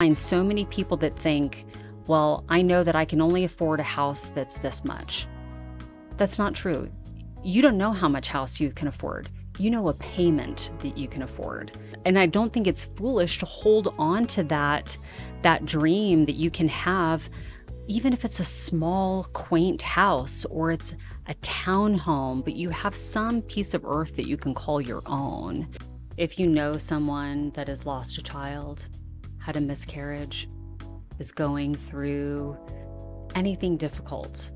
find so many people that think, well, I know that I can only afford a house that's this much. That's not true. You don't know how much house you can afford. You know a payment that you can afford. And I don't think it's foolish to hold on to that dream that you can have, even if it's a small, quaint house or it's a townhome, but you have some piece of earth that you can call your own. If you know someone that has lost a child, had a miscarriage, is going through anything difficult,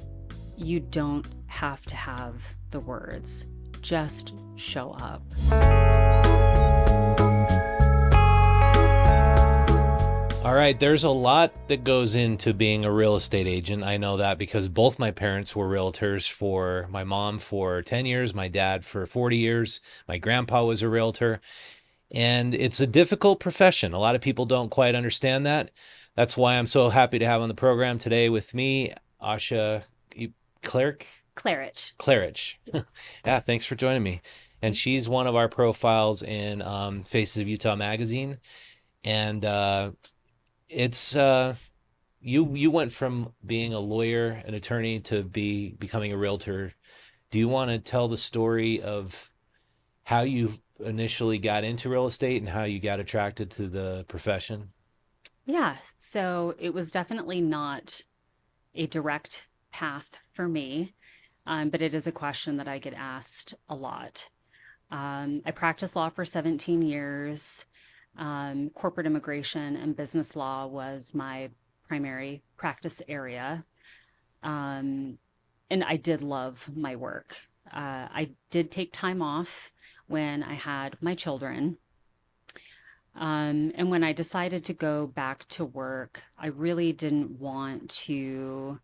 you don't have to have the words. Just show up. All right, there's a lot that goes into being a real estate agent. I know that because both my parents were realtors, for my mom for 10 years, my dad for 40 years, my grandpa was a realtor. And it's a difficult profession. A lot of people don't quite understand that. That's why I'm so happy to have on the program today with me, Asha Klarich. Klarich. Klarich. Yes. Yeah, thanks for joining me. And she's one of our profiles in Faces of Utah magazine. And it's you went from being a lawyer, an attorney, to becoming a realtor. Do you want to tell the story of how you initially got into real estate and how you got attracted to the profession? Yeah, so it was definitely not a direct path for me, but it is a question that I get asked a lot. I practiced law for 17 years. Corporate immigration and business law was my primary practice area. And I did love my work. I did take time off when I had my children. And when I decided to go back to work, I really didn't want to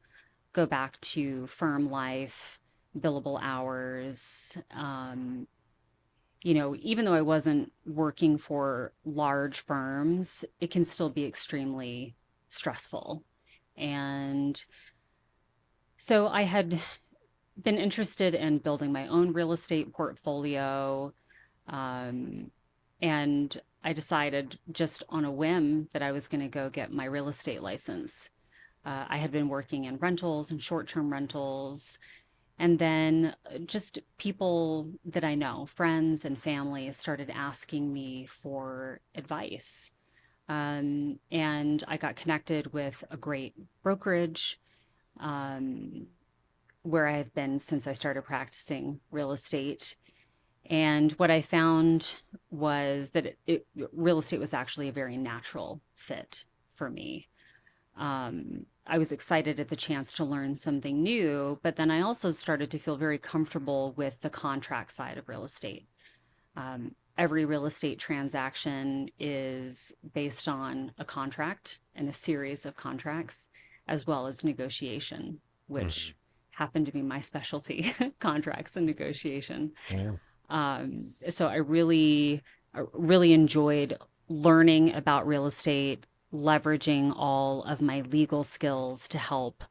go back to firm life, billable hours. Even though I wasn't working for large firms, it can still be extremely stressful. And so I had been interested in building my own real estate portfolio. And I decided just on a whim that I was going to go get my real estate license. I had been working in rentals and short-term rentals. And then just people that I know, friends and family, started asking me for advice. And I got connected with a great brokerage where I've been since I started practicing real estate. And what I found was that real estate was actually a very natural fit for me. I was excited at the chance to learn something new, but then I also started to feel very comfortable with the contract side of real estate. Every real estate transaction is based on a contract and a series of contracts, as well as negotiation, which happened to be my specialty, contracts and negotiation. Yeah. So I really enjoyed learning about real estate, leveraging all of my legal skills to help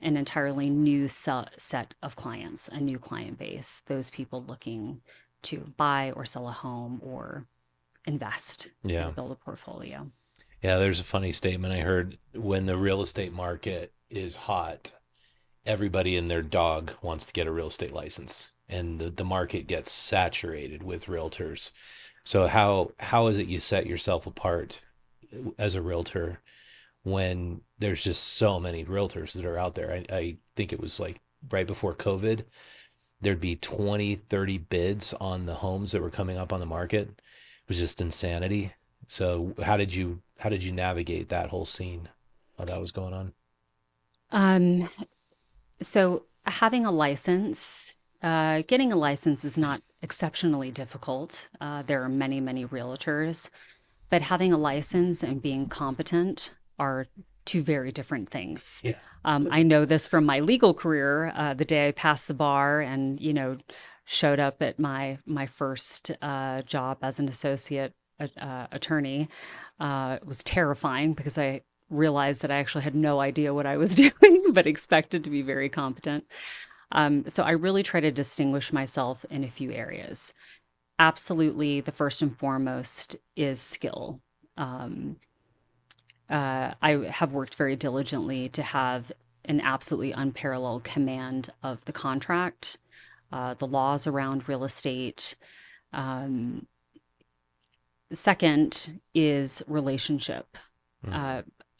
an entirely new set of clients, a new client base, those people looking to buy or sell a home or invest Yeah. or build a portfolio. Yeah, there's a funny statement I heard: when the real estate market is hot, everybody and their dog wants to get a real estate license, and the market gets saturated with realtors. So how is it you set yourself apart as a realtor when there's just so many realtors that are out there? I think it was like right before COVID, there'd be 20, 30 bids on the homes that were coming up on the market. It was just insanity. So how did you navigate that whole scene while that was going on? Um, so having a license, getting a license is not exceptionally difficult. There are many, many realtors, but having a license and being competent are two very different things. Yeah. I know this from my legal career. The day I passed the bar and, showed up at my first job as an associate attorney, it was terrifying because I realized that I actually had no idea what I was doing, but expected to be very competent. So I really try to distinguish myself in a few areas. Absolutely, the first and foremost is skill. I have worked very diligently to have an absolutely unparalleled command of the contract, the laws around real estate. Um, Second is relationship. Mhm.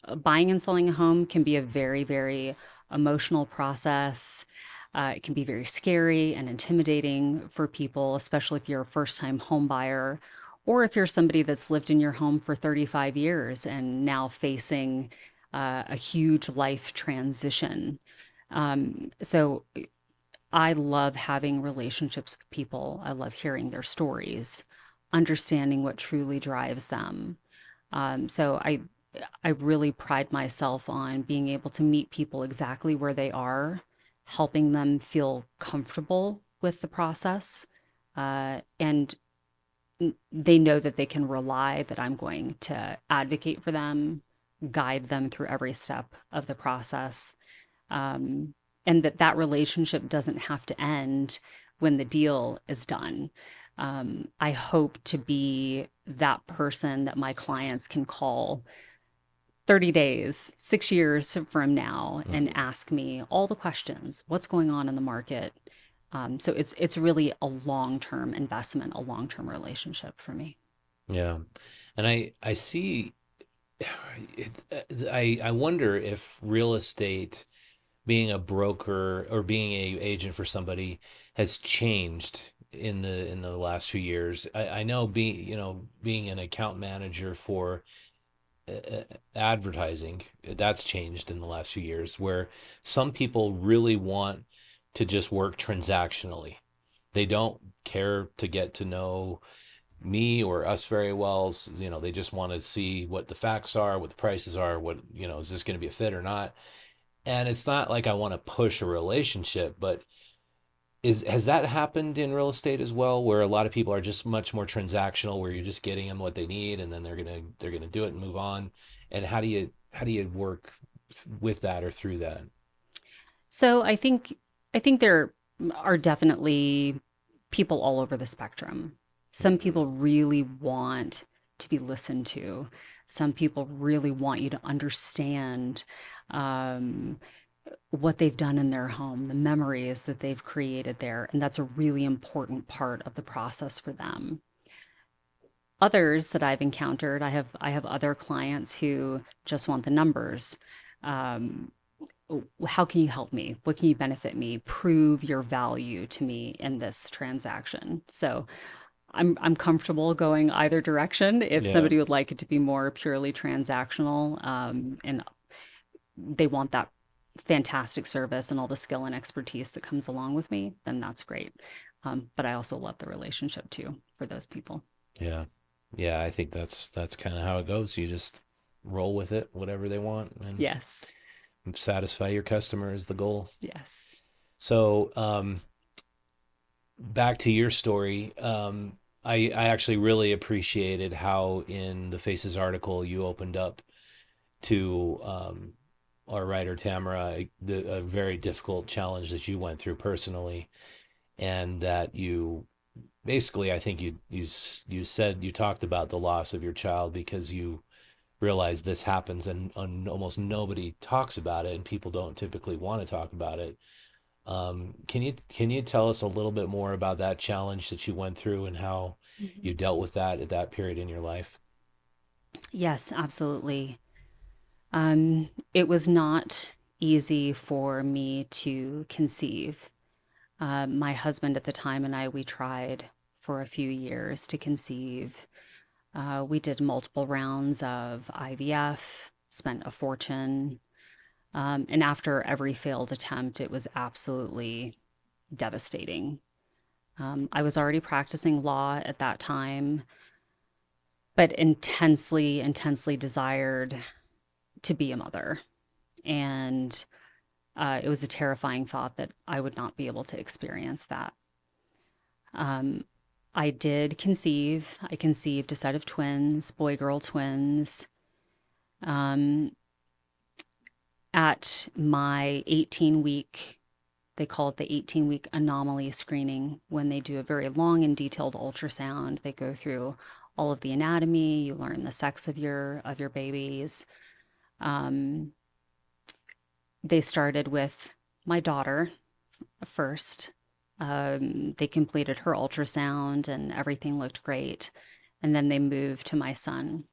Uh, Buying and selling a home can be a very, very emotional process. It can be very scary and intimidating for people, especially if you're a first-time home buyer, or if you're somebody that's lived in your home for 35 years and now facing a huge life transition. So I love having relationships with people. I love hearing their stories, understanding what truly drives them. So I really pride myself on being able to meet people exactly where they are, helping them feel comfortable with the process, and they know that they can rely that I'm going to advocate for them, guide them through every step of the process, um, and that that relationship doesn't have to end when the deal is done. I hope to be that person that my clients can call 30 days, 6 years from now, and Mhm. ask me all the questions. What's going on in the market? So it's really a long-term investment, a long-term relationship for me. Yeah. And I see it, I wonder if real estate, being a broker or being a agent for somebody, has changed in the last few years. I know being an account manager for advertising, that's changed in the last few years, where some people really want to just work transactionally. They don't care to get to know me or us very well. They just want to see what the facts are, what the prices are, is this going to be a fit or not? And it's not like I want to push a relationship, but is has that happened in real estate as well, where a lot of people are just much more transactional, where you're just getting them what they need and then they're gonna do it and move on? And how do you work with that or through that? So I think there are definitely people all over the spectrum. Some Hmm. people really want to be listened to. Some people really want you to understand um, what they've done in their home, the memories that they've created there, and that's a really important part of the process for them. Others that I've encountered, I have other clients who just want the numbers. Um, how can you help me? What can you benefit me? Prove your value to me in this transaction. So I'm comfortable going either direction. If Yeah. somebody would like it to be more purely transactional, and they want that fantastic service and all the skill and expertise that comes along with me, then that's great. But I also love the relationship too for those people. Yeah. Yeah, I think that's kind of how it goes. You just roll with it, whatever they want, and Yes. satisfy your customer is the goal. Yes. So, back to your story, I actually really appreciated how in the Faces article you opened up to our writer Tamara, a very difficult challenge that you went through personally, and that you basically, I think you said you talked about the loss of your child because you realize this happens, and almost nobody talks about it, and people don't typically want to talk about it. Can you tell us a little bit more about that challenge that you went through and how Mhm. you dealt with that at that period in your life? Yes, absolutely. It was not easy for me to conceive. My husband at the time and I, we tried for a few years to conceive. We did multiple rounds of IVF, spent a fortune. And after every failed attempt, it was absolutely devastating. I was already practicing law at that time, but intensely, intensely desired to be a mother. And it was a terrifying thought that I would not be able to experience that. Um, I did conceive. I conceived a set of twins, boy girl twins. Um, at my 18-week, they call it the 18-week anomaly screening, when they do a very long and detailed ultrasound. They go through all of the anatomy, you learn the sex of your babies. Um, they started with my daughter first. They completed her ultrasound and everything looked great. And then they moved to my son.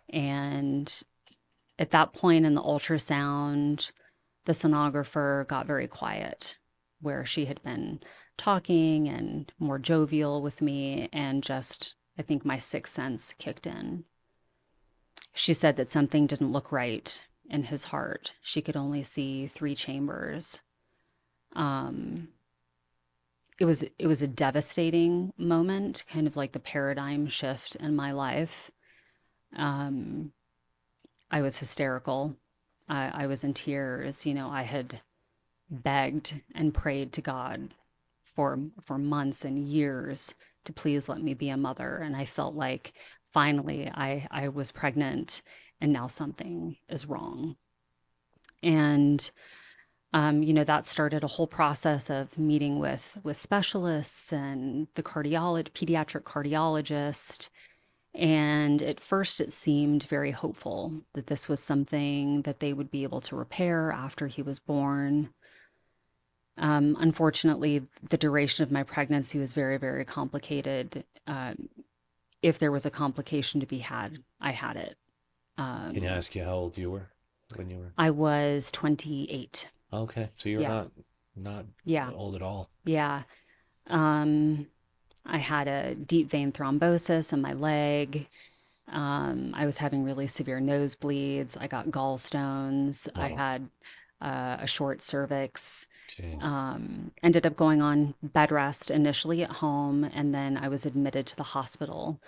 And at that point in the ultrasound, the sonographer got very quiet, where she had been talking and more jovial with me. And just, I think my sixth sense kicked in. She said that something didn't look right in his heart. She could only see three chambers. Um, it was a devastating moment, kind of like the paradigm shift in my life. Um, I was hysterical. I was in tears. I had begged and prayed to God for months and years to please let me be a mother, and I felt like finally I was pregnant, and now something is wrong. And that started a whole process of meeting with specialists and the pediatric cardiologist. And at first, it seemed very hopeful that this was something that they would be able to repair after he was born. Unfortunately, the duration of my pregnancy was very, very complicated. If there was a complication to be had, I had it. Can I Um, ask you how old you were when you were? I was 28. Okay, so you're Yeah, not yeah, old at all. yeah. Um, I had a deep vein thrombosis in my leg. I was having really severe nosebleeds. I got gallstones. I Wow. had a short cervix. Jeez. Ended up going on bed rest initially at home, and then I was admitted to the hospital,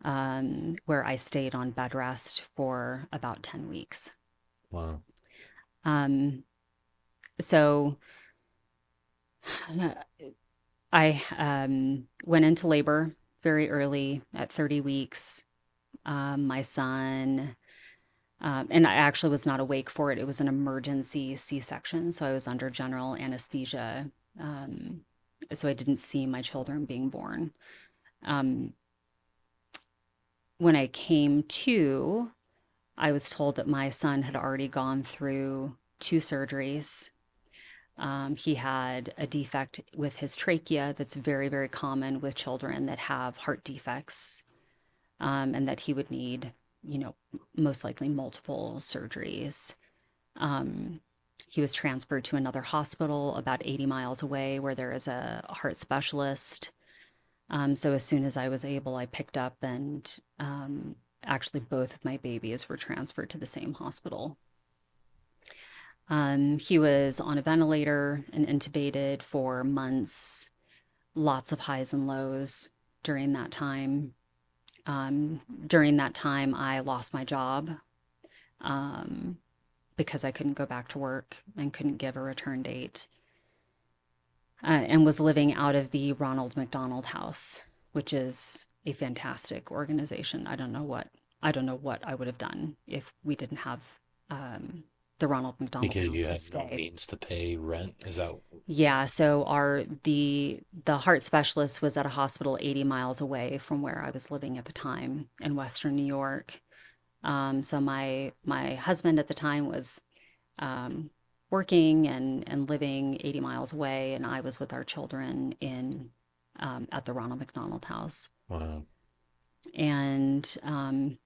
where I stayed on bed rest for about 10 weeks. Wow. Um, so I went into labor very early at 30 weeks. My son, and I actually was not awake for it. It was an emergency C-section, so I was under general anesthesia. Um, so I didn't see my children being born. Um, when I came to, I was told that my son had already gone through two surgeries. He had a defect with his trachea that's very, very common with children that have heart defects, and that he would need, you know, most likely multiple surgeries. Um, he was transferred to another hospital about 80 miles away where there is a heart specialist. So as soon as I was able, I picked up, and actually both of my babies were transferred to the same hospital. He was on a ventilator and intubated for months, lots of highs and lows during that time. During that time, I lost my job, um, because I couldn't go back to work and couldn't give a return date, and was living out of the Ronald McDonald House, which is a fantastic organization. I don't know what I would have done if we didn't have the Ronald McDonald Because House you to had no stay. means to pay rent. Is that Yeah, so the heart specialist was at a hospital 80 miles away from where I was living at the time in Western New York. So my husband at the time was um, working and living 80 miles away, and I was with our children in at the Ronald McDonald House. wow? And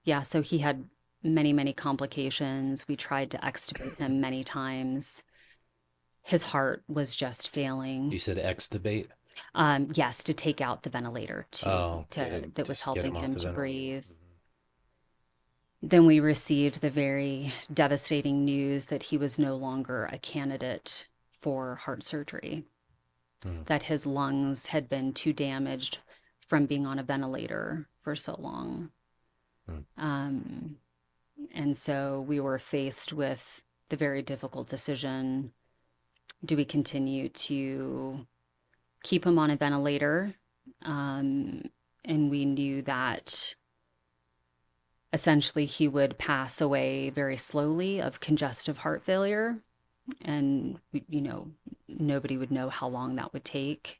yeah, so he had many, many complications. We tried to extubate him many times. His heart was just You failing. said extubate? Yes, to take out the ventilator Oh, that was just get helping him off him the to ventilator. breathe. Then we received the very devastating news that he was no longer a candidate for heart surgery, Mhm. that his lungs had been too damaged from being on a ventilator for so long. Mhm. Um, and so we were faced with the very difficult decision: do we continue to keep him on a ventilator? Um, and we knew that essentially he would pass away very slowly of congestive heart failure. And, nobody would know how long that would take.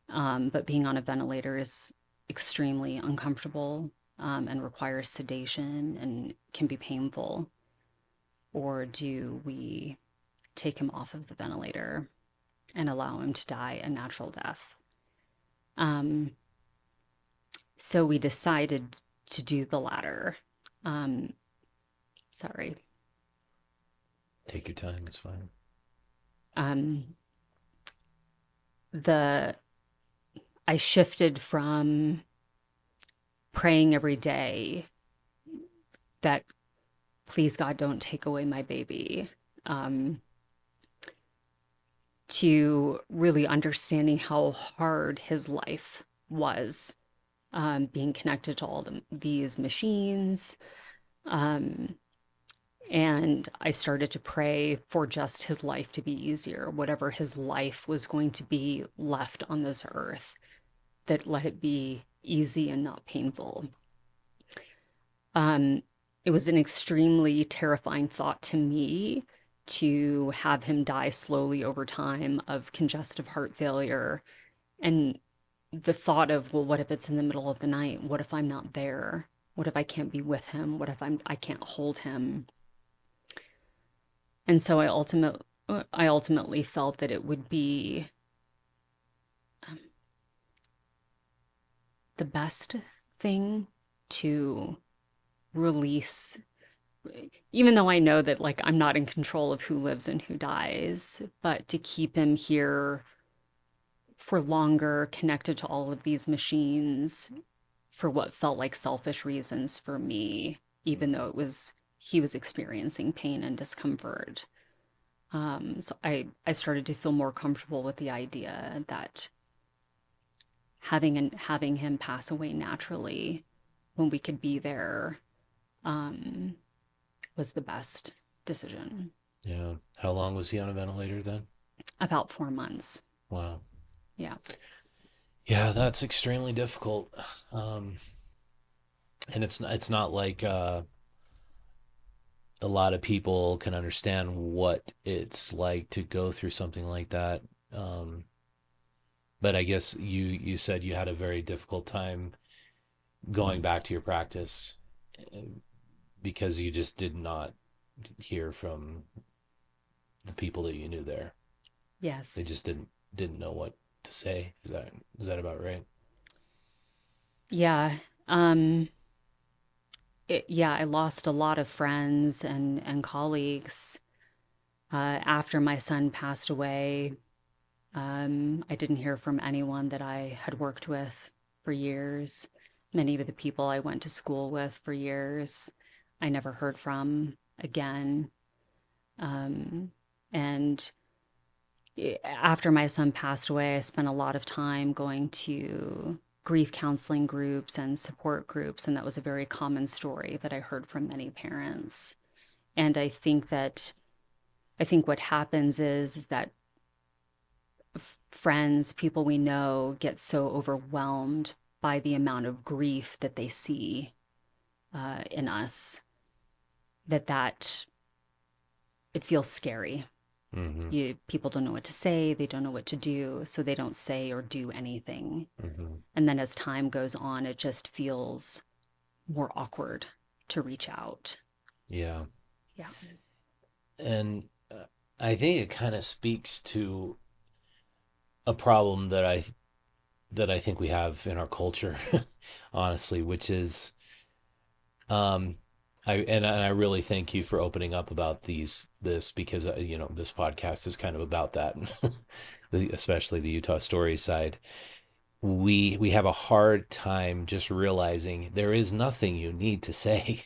But being on a ventilator is extremely uncomfortable, and requires sedation and can be painful. or do we take him off of the ventilator and allow him to die a natural death? Um, so we decided to do the latter. Um, sorry. Take your time. It's fine. Um, the I shifted from praying every day that please God don't take away my baby, um, to really understanding how hard his life was, being connected to these machines. Um, and I started to pray for just his life to be easier, whatever his life was going to be left on this earth, that let it be easy and not painful. Um, it was an extremely terrifying thought to me to have him die slowly over time of congestive heart failure. And the thought of, well, what if it's in the middle of the night? What if I'm not there? What if I can't be with him? What if I can't hold him? And so I ultimately felt that it would be um, the best thing to release, even though I know that like I'm not in control of who lives and who dies, but to keep him here for longer, connected to all of these machines for what felt like selfish reasons for me, even though he was experiencing pain and discomfort. So I started to feel more comfortable with the idea that having him pass away naturally when we could be there, um, was the best decision. Yeah. How long was he on a ventilator then? About 4 months. Wow. Yeah. Yeah, that's extremely difficult. Um, and it's not like a lot of people can understand what it's like to go through something like that. Um, but I guess you said you had a very difficult time going back to your practice uh, because you just did not hear from the people that you knew there. Yes. They just didn't know what to say. Is that about right? Yeah. Yeah, I lost a lot of friends and colleagues after my son passed away. I didn't hear from anyone that I had worked with for years. Many of the people I went to school with for years, I never heard from again. Um, and after my son passed away, I spent a lot of time going to grief counseling groups and support groups, and that was a very common story that I heard from many parents. And I think what happens is that friends, people we know, get so overwhelmed by the amount of grief that they see in us that it feels scary. Mm-hmm. People don't know what to say, they don't know what to do, so they don't say or do anything. Mm-hmm. And then as time goes on, it just feels more awkward to reach out. Yeah. Yeah. And I think it kind of speaks to a problem that I think we have in our culture, honestly, which is um I really thank you for opening up about this because this podcast is kind of about that, especially the Utah story side. We have a hard time just realizing there is nothing you need to say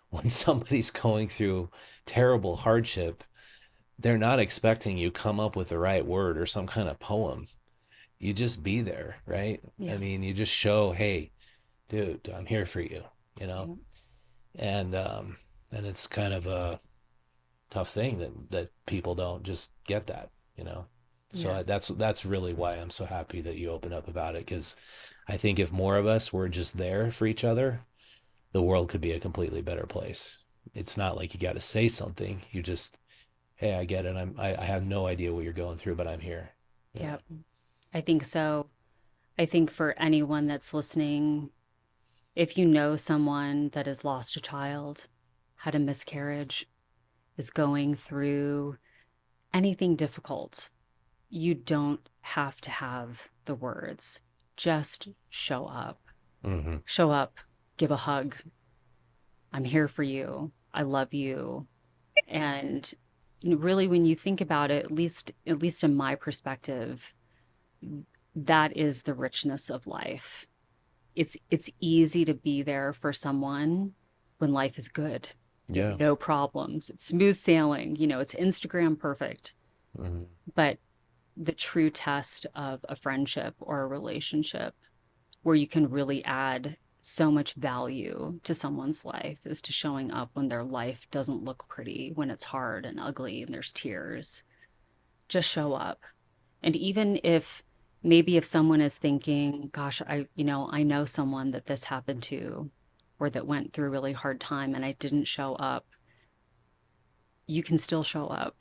when somebody's going through terrible hardship. They're not expecting you come up with the right word or some kind of poem. You just be there, right? I Yeah. mean, you just show, hey, dude, I'm here for you, you know? Yeah. And it's kind of a tough thing that people don't just get that, you know? So Yeah. that's really why I'm so happy that you open up about it, because I think if more of us were just there for each other, the world could be a completely better place. It's not like you got to say something. You just, hey, I get it. I have no idea what you're going through, but I'm here. You know? Yeah. I think so. I think for anyone that's listening, if you know someone that has lost a child, had a miscarriage, is going through anything difficult, you don't have to have the words. Just show up. Hmm. Show up, give a hug. I'm here for you. I love you. And really, when you think about it, at least in my perspective, that is the richness of life. It's easy to be there for someone when life is good. You Yeah. have no problems. It's smooth sailing, it's Instagram perfect. Hmm. But the true test of a friendship or a relationship where you can really add so much value to someone's life is to showing up when their life doesn't look pretty, when it's hard and ugly and there's tears. Just show up. And even if maybe if someone is thinking, gosh, I know someone that this happened to or that went through a really hard time and I didn't show up, you can still show up.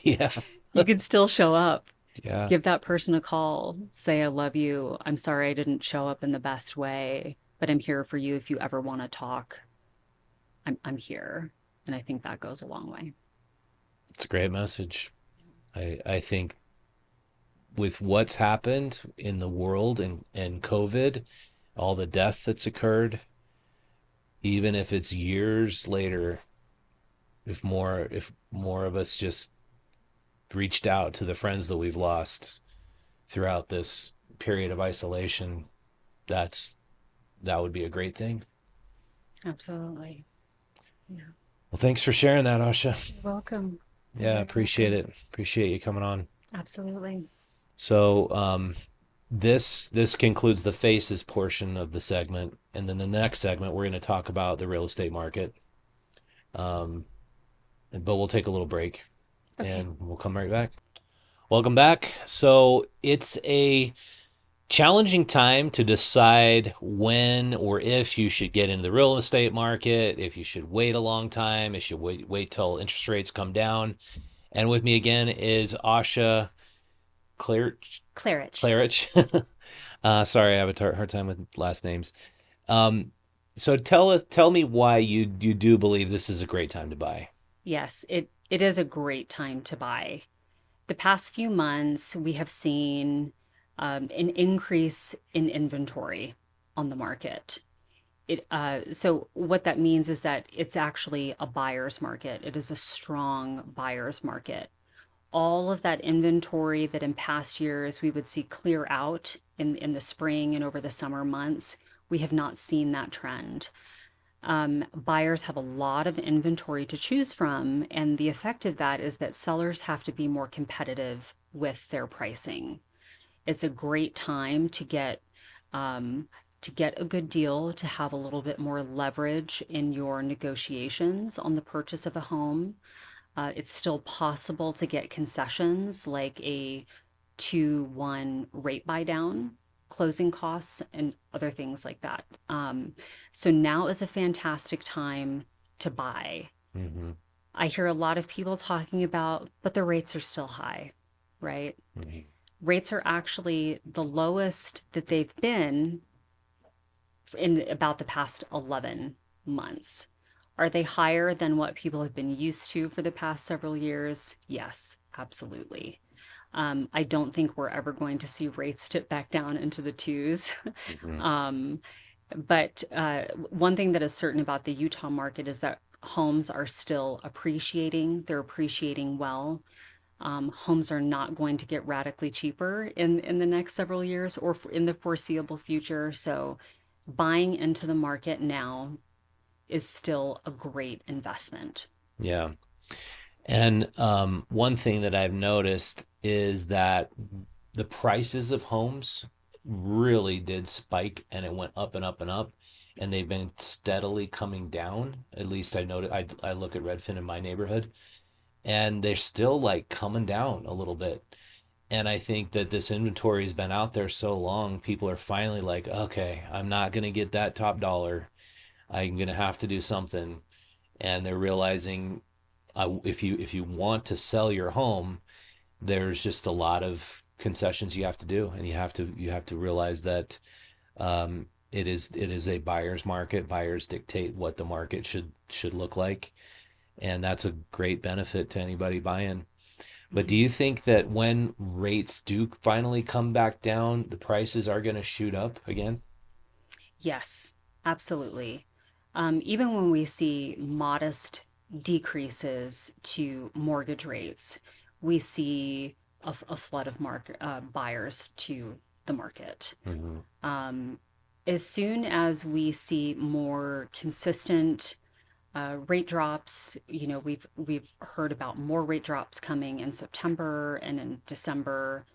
Yeah. You can still show up. Yeah. Give that person a call. Say, I love you. I'm sorry I didn't show up in the best way, but I'm here for you if you ever want to talk. I'm here. And I think that goes a long way. It's a great message. I think with what's happened in the world and COVID, all the death that's occurred, even if it's years later, if more of us just reached out to the friends that we've lost throughout this period of isolation, that's that would be a great thing. Absolutely. Yeah. Well, thanks for sharing that, Asha. You're welcome. You're Yeah, very appreciate welcome. it. Appreciate you coming on. Absolutely. So, this concludes the faces portion of the segment, and then the next segment we're going to talk about the real estate market. Um, but we'll take a little break, Okay. and we'll come right back. Welcome back. So it's a challenging time to decide when or if you should get into the real estate market, if you should wait a long time, if you should wait till interest rates come down. And with me again is Asha Klarich. Klarich. Klarich. Sorry, I have a hard time with last names. Um, so tell me why you do believe this is a great time to buy. Yes, it is a great time to buy. The past few months, we have seen an increase in inventory on the market. So what that means is that it's actually a buyer's market. It is a strong buyer's market. All of that inventory that in past years we would see clear out in the spring and over the summer months, we have not seen that trend. Buyers have a lot of inventory to choose from, and the effect of that is that sellers have to be more competitive with their pricing. It's a great time to get a good deal, to have a little bit more leverage in your negotiations on the purchase of a home. It's still possible to get concessions like a 2-1 rate buy down, closing costs, and other things like that. So now is a fantastic time to buy. Mm-hmm. I hear a lot of people talking about, but the rates are still high, right? Mm-hmm. Rates are actually the lowest that they've been in about the past 11 months. Are they higher than what people have been used to for the past several years? Yes, absolutely. I don't think we're ever going to see rates dip back down into the twos. Mm-hmm. um, but one thing that is certain about the Utah market is that homes are still appreciating. They're appreciating well. Homes are not going to get radically cheaper in the next several years or in the foreseeable future. So buying into the market now is still a great investment. Yeah. And one thing that I've noticed is that the prices of homes really did spike and it went up and up and up. And they've been steadily coming down. At least I noted, I look at Redfin in my neighborhood and they're still like coming down a little bit. And I think that this inventory has been out there so long, people are finally like, okay, I'm not going to get that top dollar. I'm going to have to do something. And they're realizing if you want to sell your home, there's just a lot of concessions you have to do, and you have to realize that it is a buyer's market. Buyers dictate what the market should look like, and that's a great benefit to anybody buying. But do Mhm. you think that when rates do finally come back down, the prices are going to shoot up again? Yes, absolutely. Even when we see modest decreases to mortgage rates, we see a flood of buyers to the market. Hmm. Um, as soon as we see more consistent rate drops, we've heard about more rate drops coming in September and in December.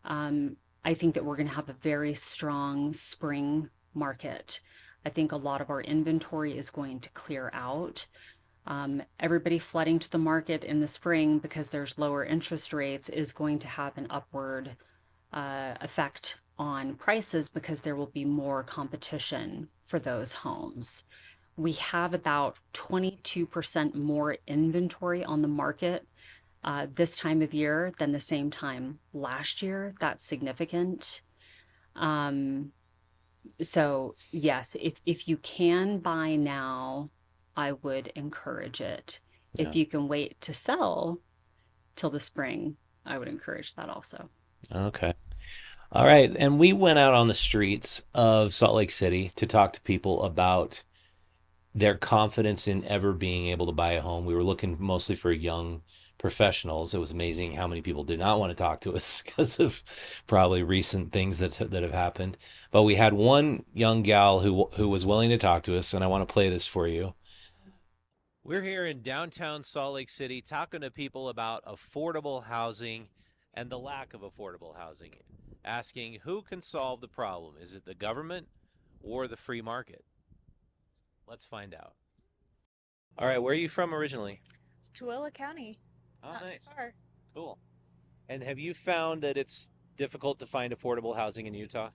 Um, I think that we're going to have a very strong spring market. I think a lot of our inventory is going to clear out. Everybody flooding to the market in the spring because there's lower interest rates is going to have an upward effect on prices because there will be more competition for those homes. We have about 22% more inventory on the market this time of year than the same time last year. That's significant. Um, so yes, if you can buy now, I would encourage it. Yeah. If you can wait to sell till the spring, I would encourage that also. Okay. All right. And we went out on the streets of Salt Lake City to talk to people about their confidence in ever being able to buy a home. We were looking mostly for young professionals. It was amazing how many people did not want to talk to us because of probably recent things that have happened. But we had one young gal who was willing to talk to us, and I want to play this for you. We're here in downtown Salt Lake City talking to people about affordable housing and the lack of affordable housing, asking who can solve the problem. Is it the government or the free market? Let's find out. All right, where are you from originally? Tooele County, Oh, not too nice. far. Cool. And have you found that it's difficult to find affordable housing in Utah?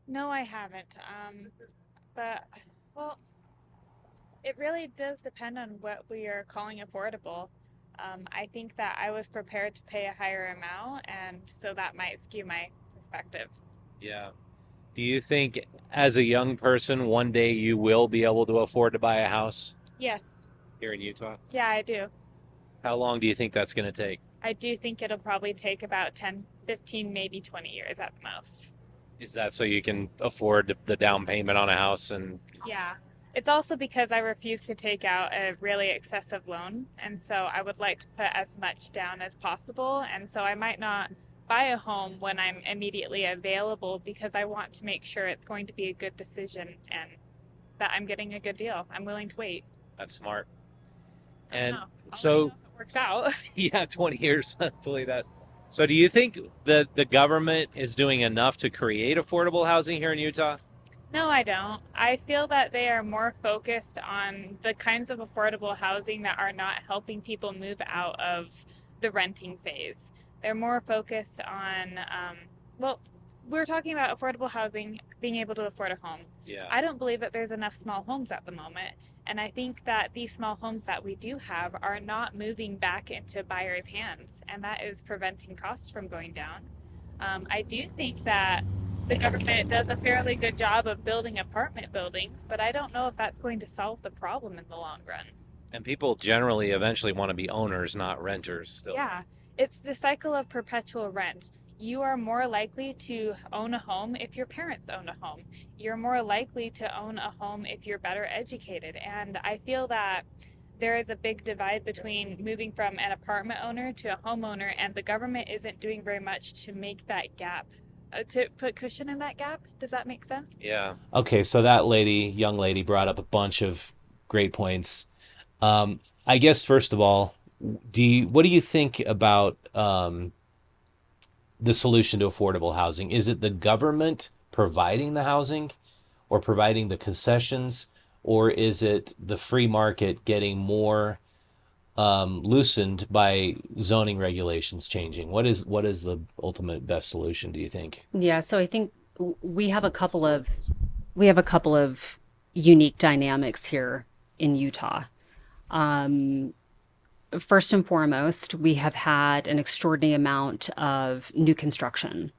No, I haven't. But well, it really does depend on what we are calling affordable. I think that I was prepared to pay a higher amount, and so that might skew my perspective. Yeah. Do you think as a young person, one day you will be able to afford to buy a house Yes, here in Utah? yeah, I do. How long do you think that's going to take? I do think it'll probably take about 10, 15, maybe 20 years at the most. Is that so you can afford the down payment on a house and Yeah. It's also because I refuse to take out a really excessive loan. And so I would like to put as much down as possible. And so I might not buy a home when I'm immediately available because I want to make sure it's going to be a good decision and that I'm getting a good deal. I'm willing to wait. that's smart? I don't And know. I'll let you know so, if it works out. yeah, 20 years, hopefully that. So, do you think that the government is doing enough to create affordable housing here in Utah? No, I don't. I feel that they are more focused on the kinds of affordable housing that are not helping people move out of the renting phase. They're more focused on, well, we're talking about affordable housing, being able to afford a home. Yeah. I don't believe that there's enough small homes at the moment. And I think that these small homes that we do have are not moving back into buyers' hands. And that is preventing costs from going down. I do think that the government does a fairly good job of building apartment buildings, but I don't know if that's going to solve the problem in the long run. And people generally eventually want to be owners, not renters still. Yeah, it's the cycle of perpetual rent. You are more likely to own a home if your parents own a home. You're more likely to own a home if you're better educated. And I feel that there is a big divide between moving from an apartment owner to a homeowner, and the government isn't doing very much to make that gap, to put cushion in that gap. Does that make sense? Yeah. Okay, so that young lady, brought up a bunch of great points. I guess first of all, what do you think about the solution to affordable housing? Is it the government providing the housing or providing the concessions, or is it the free market getting more loosened by zoning regulations changing? What is the ultimate best solution, do you think? Yeah, so I think we have we have a couple of unique dynamics here in Utah. Um, First and foremost, we have had an extraordinary amount of new construction.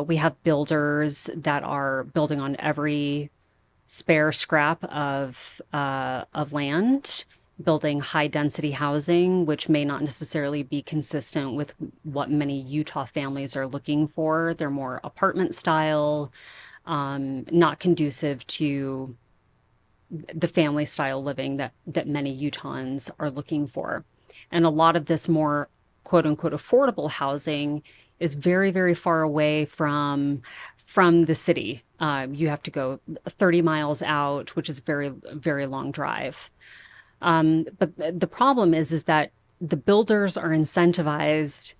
We have builders that are building on every spare scrap of land building high density housing, which may not necessarily be consistent with what many Utah families are looking for. They're more apartment style, not conducive to the family style living that many Utahns are looking for. And a lot of this more quote unquote affordable housing is very, very far away from the city. You have to go 30 miles out, which is very, very long drive. But the problem is that the builders are incentivized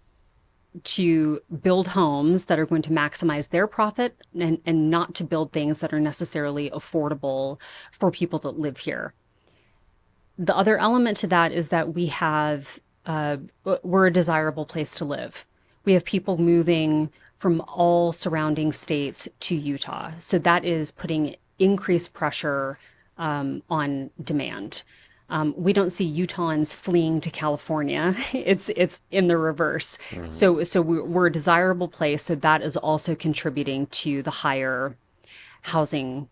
to build homes that are going to maximize their profit and not to build things that are necessarily affordable for people that live here. The other element to that is that we're a desirable place to live. We have people moving from all surrounding states to Utah. So that is putting increased pressure on demand. We don't see Utahns fleeing to California. It's in the reverse. So we're a desirable place. So that is also contributing to the higher housing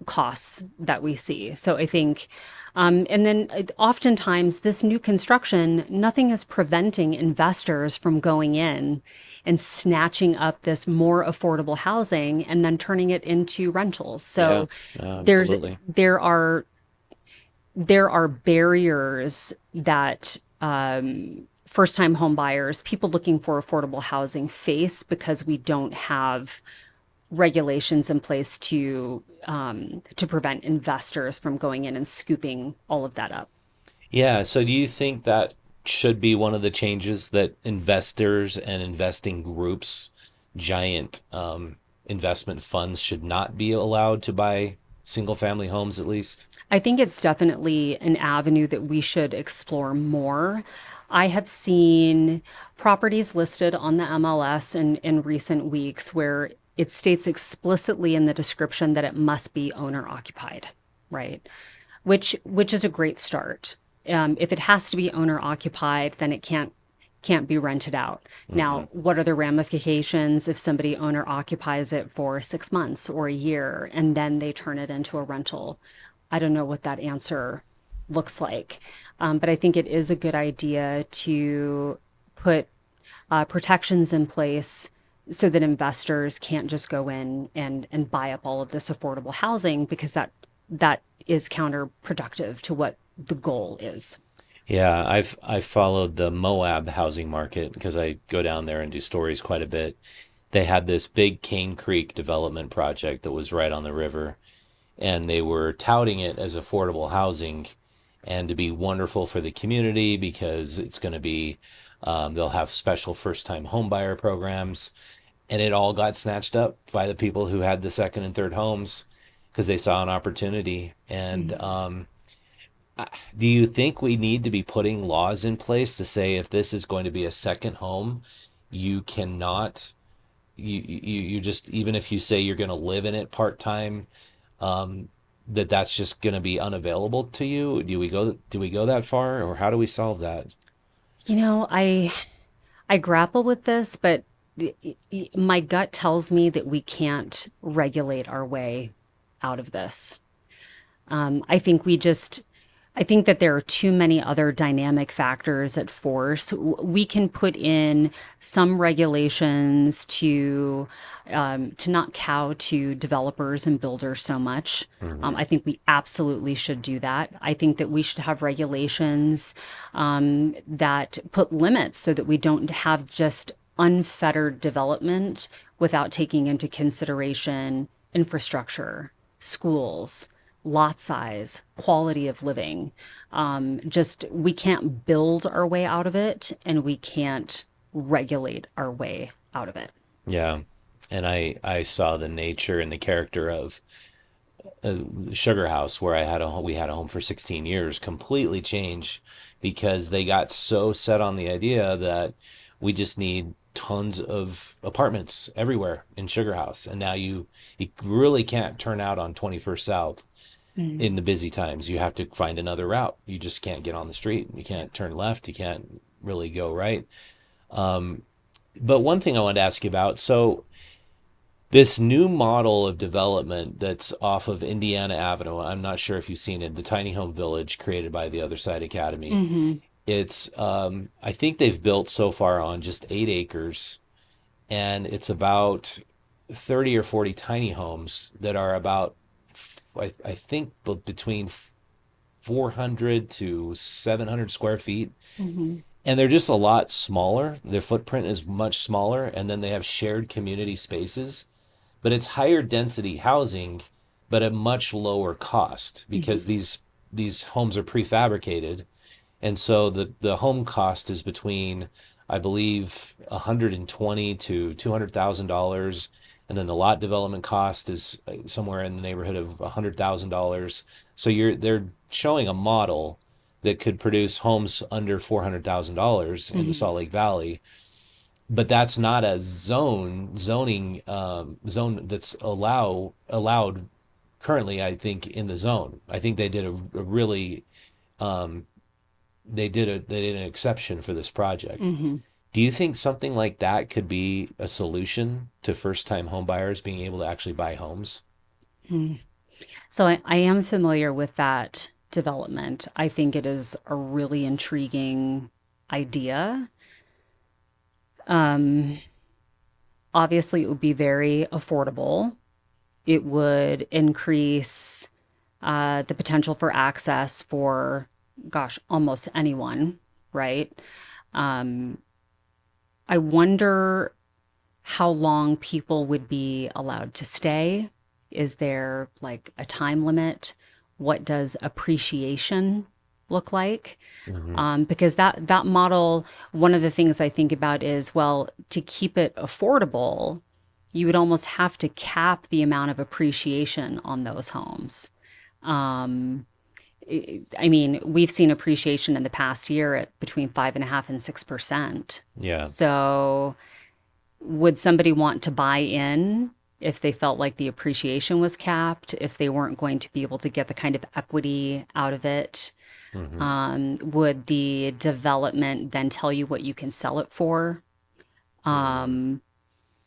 costs that we see. So I think, and then oftentimes this new construction, nothing is preventing investors from going in and snatching up this more affordable housing and then turning it into rentals. Yeah, So there's absolutely. there are barriers that first-time home buyers, people looking for affordable housing face because we don't have regulations in place to prevent investors from going in and scooping all of that up. Yeah, so do you think that should be one of the changes that investors and investing groups, giant investment funds, should not be allowed to buy single family homes at least? I think it's definitely an avenue that we should explore more. I have seen properties listed on the MLS in recent weeks where it states explicitly in the description that it must be owner occupied, right? Which is a great start. If it has to be owner occupied, then it can't be rented out. Hmm. Now, what are the ramifications if somebody owner occupies it for 6 months or a year and then they turn it into a rental? I don't know what that answer looks like. But I think it is a good idea to put protections in place so that investors can't just go in and buy up all of this affordable housing because that is counterproductive to what the goal is. Yeah, I've followed the Moab housing market because I go down there and do stories quite a bit. They had this big Cane Creek development project that was right on the river, and they were touting it as affordable housing and to be wonderful for the community because it's going to be they'll have special first time home buyer programs, and it all got snatched up by the people who had the second and third homes because they saw an opportunity. And Mhm. do you think we need to be putting laws in place to say if this is going to be a second home, you cannot you just, even if you say you're going to live in it part time, um, that's just going to be unavailable to you? Do we go that far, or how do we solve that? You know, I grapple with this, but my gut tells me that we can't regulate our way out of this. I think I think that there are too many other dynamic factors at force. We can put in some regulations to not cow to developers and builders so much. Hmm. I think we absolutely should do that. I think that we should have regulations that put limits so that we don't have just unfettered development without taking into consideration infrastructure, schools, lot size, quality of living. Just we can't build our way out of it and we can't regulate our way out of it. Yeah. And I saw the nature and the character of the Sugar House, where we had a home for 16 years, completely change because they got so set on the idea that we just need tons of apartments everywhere in Sugar House. And now you really can't turn out on 21st South Mm. in the busy times. You have to find another route. You just can't get on the street. You can't turn left. You can't really go right. Um, but one thing I wanted to ask you about, so This new model of development that's off of Indiana Avenue, I'm not sure if you've seen it, the tiny home village created by the Other Side Academy. Mm-hmm. It's, I think they've built so far on just 8 acres, and it's about 30 or 40 tiny homes that are about, I think, between 400 to 700 square feet. Mm-hmm. And they're just a lot smaller. Their footprint is much smaller. And then they have shared community spaces, but it's higher density housing, but at much lower cost because Mm-hmm. these homes are prefabricated, and so the home cost is between, I believe, 120 to $200,000, and then the lot development cost is somewhere in the neighborhood of $100,000. So they're showing a model that could produce homes under $400,000 in the Mm-hmm. Salt Lake Valley, but that's not a zoning zone that's allowed currently. I think in the zone, I think they did a really um, they did an exception for this project. Mm-hmm. Do you think something like that could be a solution to first time home buyers being able to actually buy homes? Mm. So I am familiar with that development. I think it is a really intriguing idea. Um, Obviously, it would be very affordable. It would increase the potential for access for, gosh, almost anyone, right? Um, I wonder how long people would be allowed to stay. Is there like a time limit? What does appreciation look like? Hmm. Because that model, one of the things I think about is, well, to keep it affordable, you would almost have to cap the amount of appreciation on those homes. Um, I mean, we've seen appreciation in the past year at between 5.5% and 6%. Yeah. So would somebody want to buy in if they felt like the appreciation was capped, if they weren't going to be able to get the kind of equity out of it? Hmm. Would the development then tell you what you can sell it for? Hmm. Um,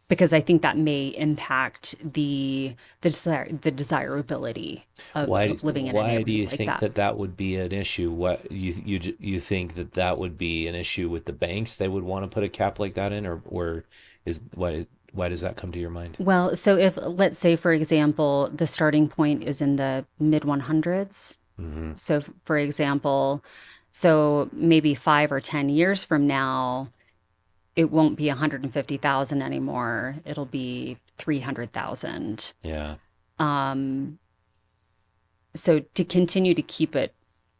because I think that may impact the desirability Why of living in a why do neighborhood you like think that. that that would be an issue? What you think that that would be an issue with the banks? They would want to put a cap like that in, or is why does that come to your mind? Well, so if let's say, for example, the starting point is in the mid 100s. Hmm. So, for example, so maybe 5 or 10 years from now, it won't be 150,000 anymore. It'll be 300,000. Yeah. Um, so to continue to keep it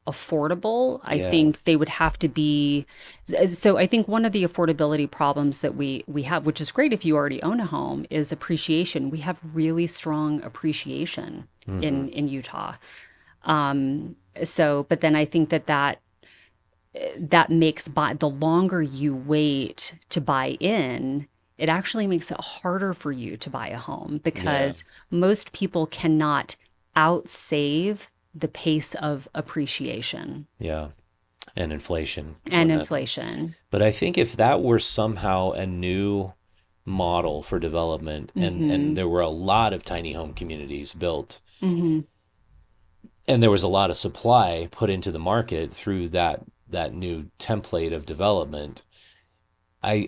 affordable, I Yeah. think they would have to be. So I think one of the affordability problems that we have, which is great if you already own a home, is appreciation. We have really strong appreciation Hmm. in Utah. So, but then I think that makes the longer you wait to buy in, it actually makes it harder for you to buy a home Yeah. because most people cannot outsave the pace of appreciation Yeah. And inflation and when that's, inflation. but I think if that were somehow a new model for development, and Mm-hmm. there were a lot of tiny home communities built, Mm-hmm. and there was a lot of supply put into the market through that new template of development,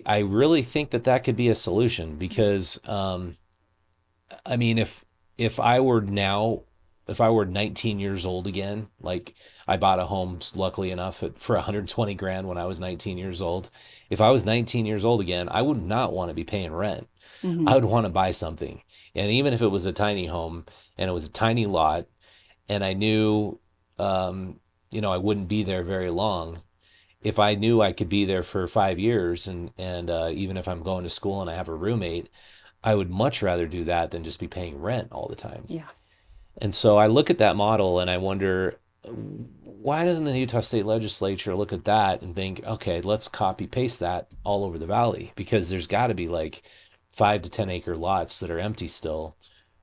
I really think that that could be a solution because I mean, if I were now, if I were 19 years old again, like I bought a home luckily enough for 120 grand when I was 19 years old. If I was 19 years old again, I would not want to be paying rent. I Mm-hmm. would want to buy something. And even if it was a tiny home and it was a tiny lot, and I knew, um, I wouldn't be there very long. If I knew I could be there for 5 years, and even if I'm going to school and I have a roommate, I would much rather do that than just be paying rent all the time. Yeah. And so I look at that model and I wonder, why doesn't the Utah State Legislature look at that and think, okay, let's copy paste that all over the valley? Because there's got to be like 5 to 10 acre lots that are empty still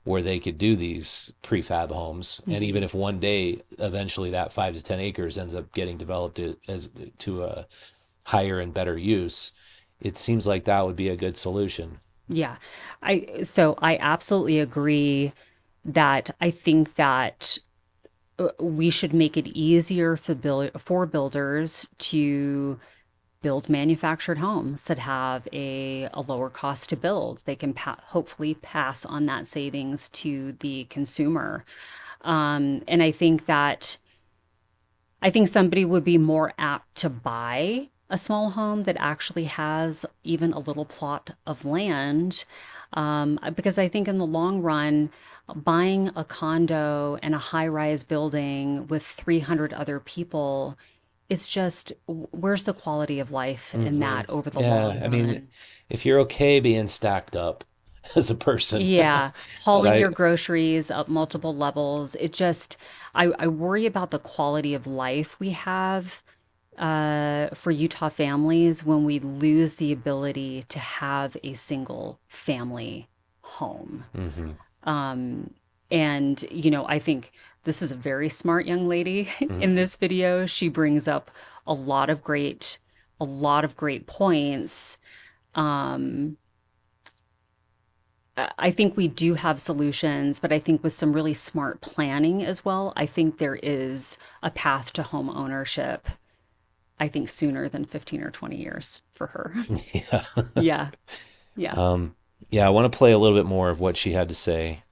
where they could do these prefab homes. And Mm-hmm. even if one day eventually that 5 to 10 acres ends up getting developed as to a higher and better use, it seems like that would be a good solution. Yeah. I absolutely agree that I think that we should make it easier for builders to build manufactured homes that have a lower cost to build. They can hopefully pass on that savings to the consumer. And I think somebody would be more apt to buy a small home that actually has even a little plot of land. Because I think in the long run, buying a condo and a high-rise building with 300 other people is just, where's the quality of life in Hmm. that over the Yeah, long I mean, run? if you're okay being stacked up as a person, Yeah, but hauling I, your groceries up multiple levels. I worry about the quality of life we have for Utah families when we lose the ability to have a single family home. hmm Um, and, I think this is a very smart young lady in hmm this video. She brings up a lot of great, a lot of great points. Um, I think we do have solutions, but I think with some really smart planning as well, I think there is a path to home ownership. I think sooner than 15 or 20 years for her. yeah. Yeah. Yeah. Um, yeah, I want to play a little bit more of what she had to say.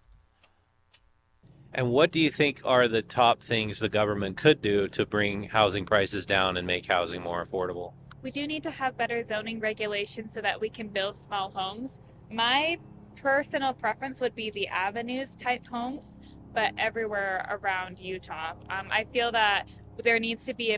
And what do you think are the top things the government could do to bring housing prices down and make housing more affordable? We do need to have better zoning regulations so that we can build small homes. My personal preference would be the avenues type homes, but everywhere around Utah. I feel that there needs to be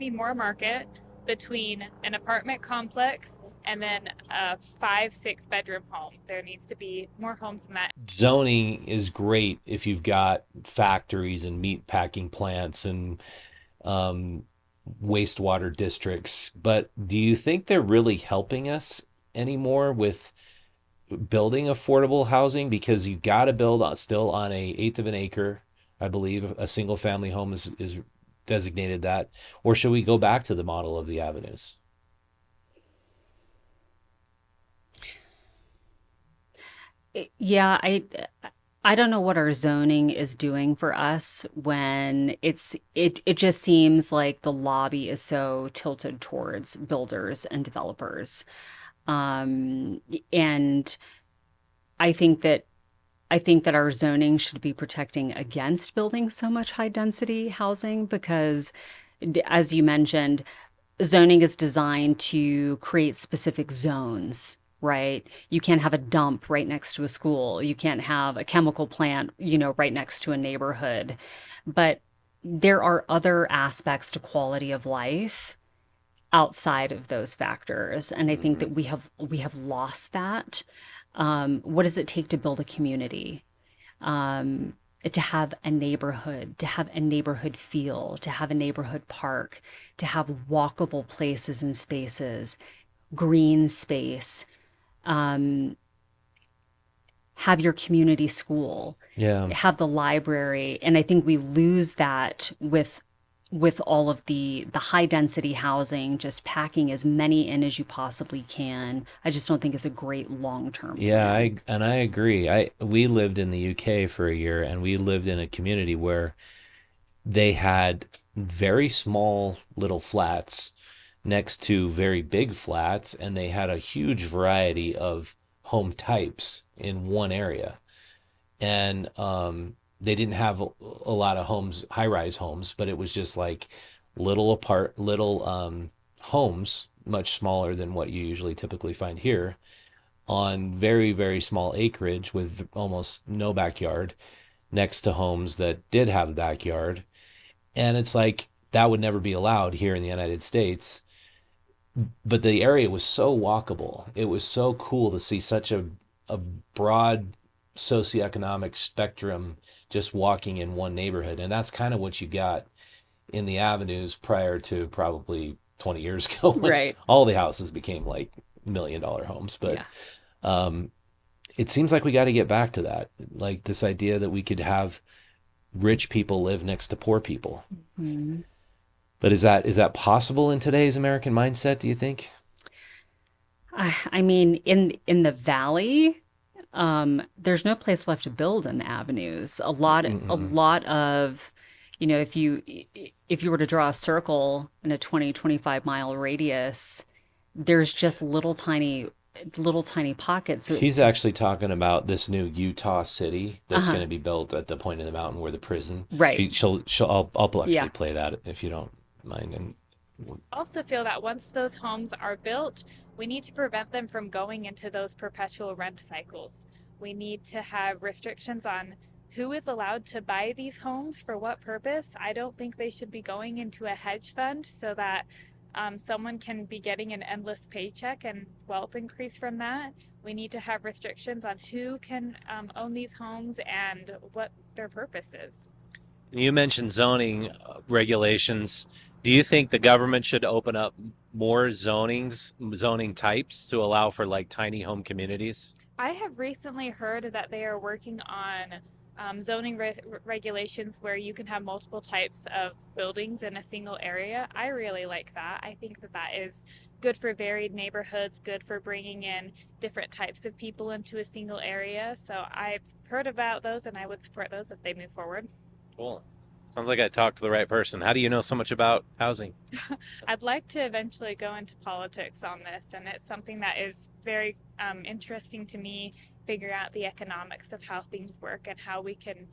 more market between an apartment complex and then a 5, 6 bedroom home. There needs to be more homes than that. Zoning is great if you've got factories and meat packing plants and um, wastewater districts, but do you think they're really helping us anymore with building affordable housing? Because you got to build still on a eighth of an acre. I believe a single family home is designated that. Or should we go back to the model of the avenues? Yeah, I don't know what our zoning is doing for us when it just seems like the lobby is so tilted towards builders and developers. And I think that I think that our zoning should be protecting against building so much high density housing because, as you mentioned, zoning is designed to create specific zones, right? You can't have a dump right next to a school. You can't have a chemical plant, right next to a neighborhood. But there are other aspects to quality of life outside of those factors. And I think Hmm. that we have lost that. What does it take to build a community? Um, to have a neighborhood, to have a neighborhood feel, to have a neighborhood park, to have walkable places and spaces, green space, um, have your community school, Yeah. have the library. And I think we lose that with all of the high density housing, just packing as many in as you possibly can. I just don't think it's a great long-term Yeah, plan. I agree. We lived in the UK for a year and we lived in a community where they had very small little flats next to very big flats, and they had a huge variety of home types in one area. And they didn't have a lot of homes, high-rise homes, but it was just like little homes, much smaller than what you usually typically find here, on very, very small acreage with almost no backyard, next to homes that did have a backyard. And it's like that would never be allowed here in the United States. But the area was so walkable. It was so cool to see such a broad socioeconomic spectrum just walking in one neighborhood. And that's kind of what you got in the avenues prior to probably 20 years ago when Right. all the houses became like $1 million homes. But Yeah. um, it seems like we got to get back to that. Like this idea that we could have rich people live next to poor people. But is that possible in today's American mindset, do you think? I mean, in the valley, there's no place left to build in the avenues. A Mm-mm. lot of, if you were to draw a circle in a 20-25 mile radius, there's just little tiny pockets. So She's it's actually talking about this new Utah city that's uh-huh, going to be built at the point in the mountain where the prison. right. I'll Yeah. actually play that if you don't mind. And Also feel that once those homes are built, we need to prevent them from going into those perpetual rent cycles. We need to have restrictions on who is allowed to buy these homes for what purpose. I don't think they should be going into a hedge fund so that someone can be getting an endless paycheck and wealth increase from that. We need to have restrictions on who can own these homes and what their purpose is. you mentioned zoning regulations. Do you think the government should open up more zoning types to allow for like tiny home communities? I have recently heard that they are working on zoning regulations where you can have multiple types of buildings in a single area. I really like that. I think that that is good for varied neighborhoods, good for bringing in different types of people into a single area. So I've heard about those and I would support those if they move forward. Cool. Sounds like I talked to the right person. How do you know so much about housing? I'd like to eventually go into politics on this, and it's something that is very interesting to me, figure out the economics of how things work and how we can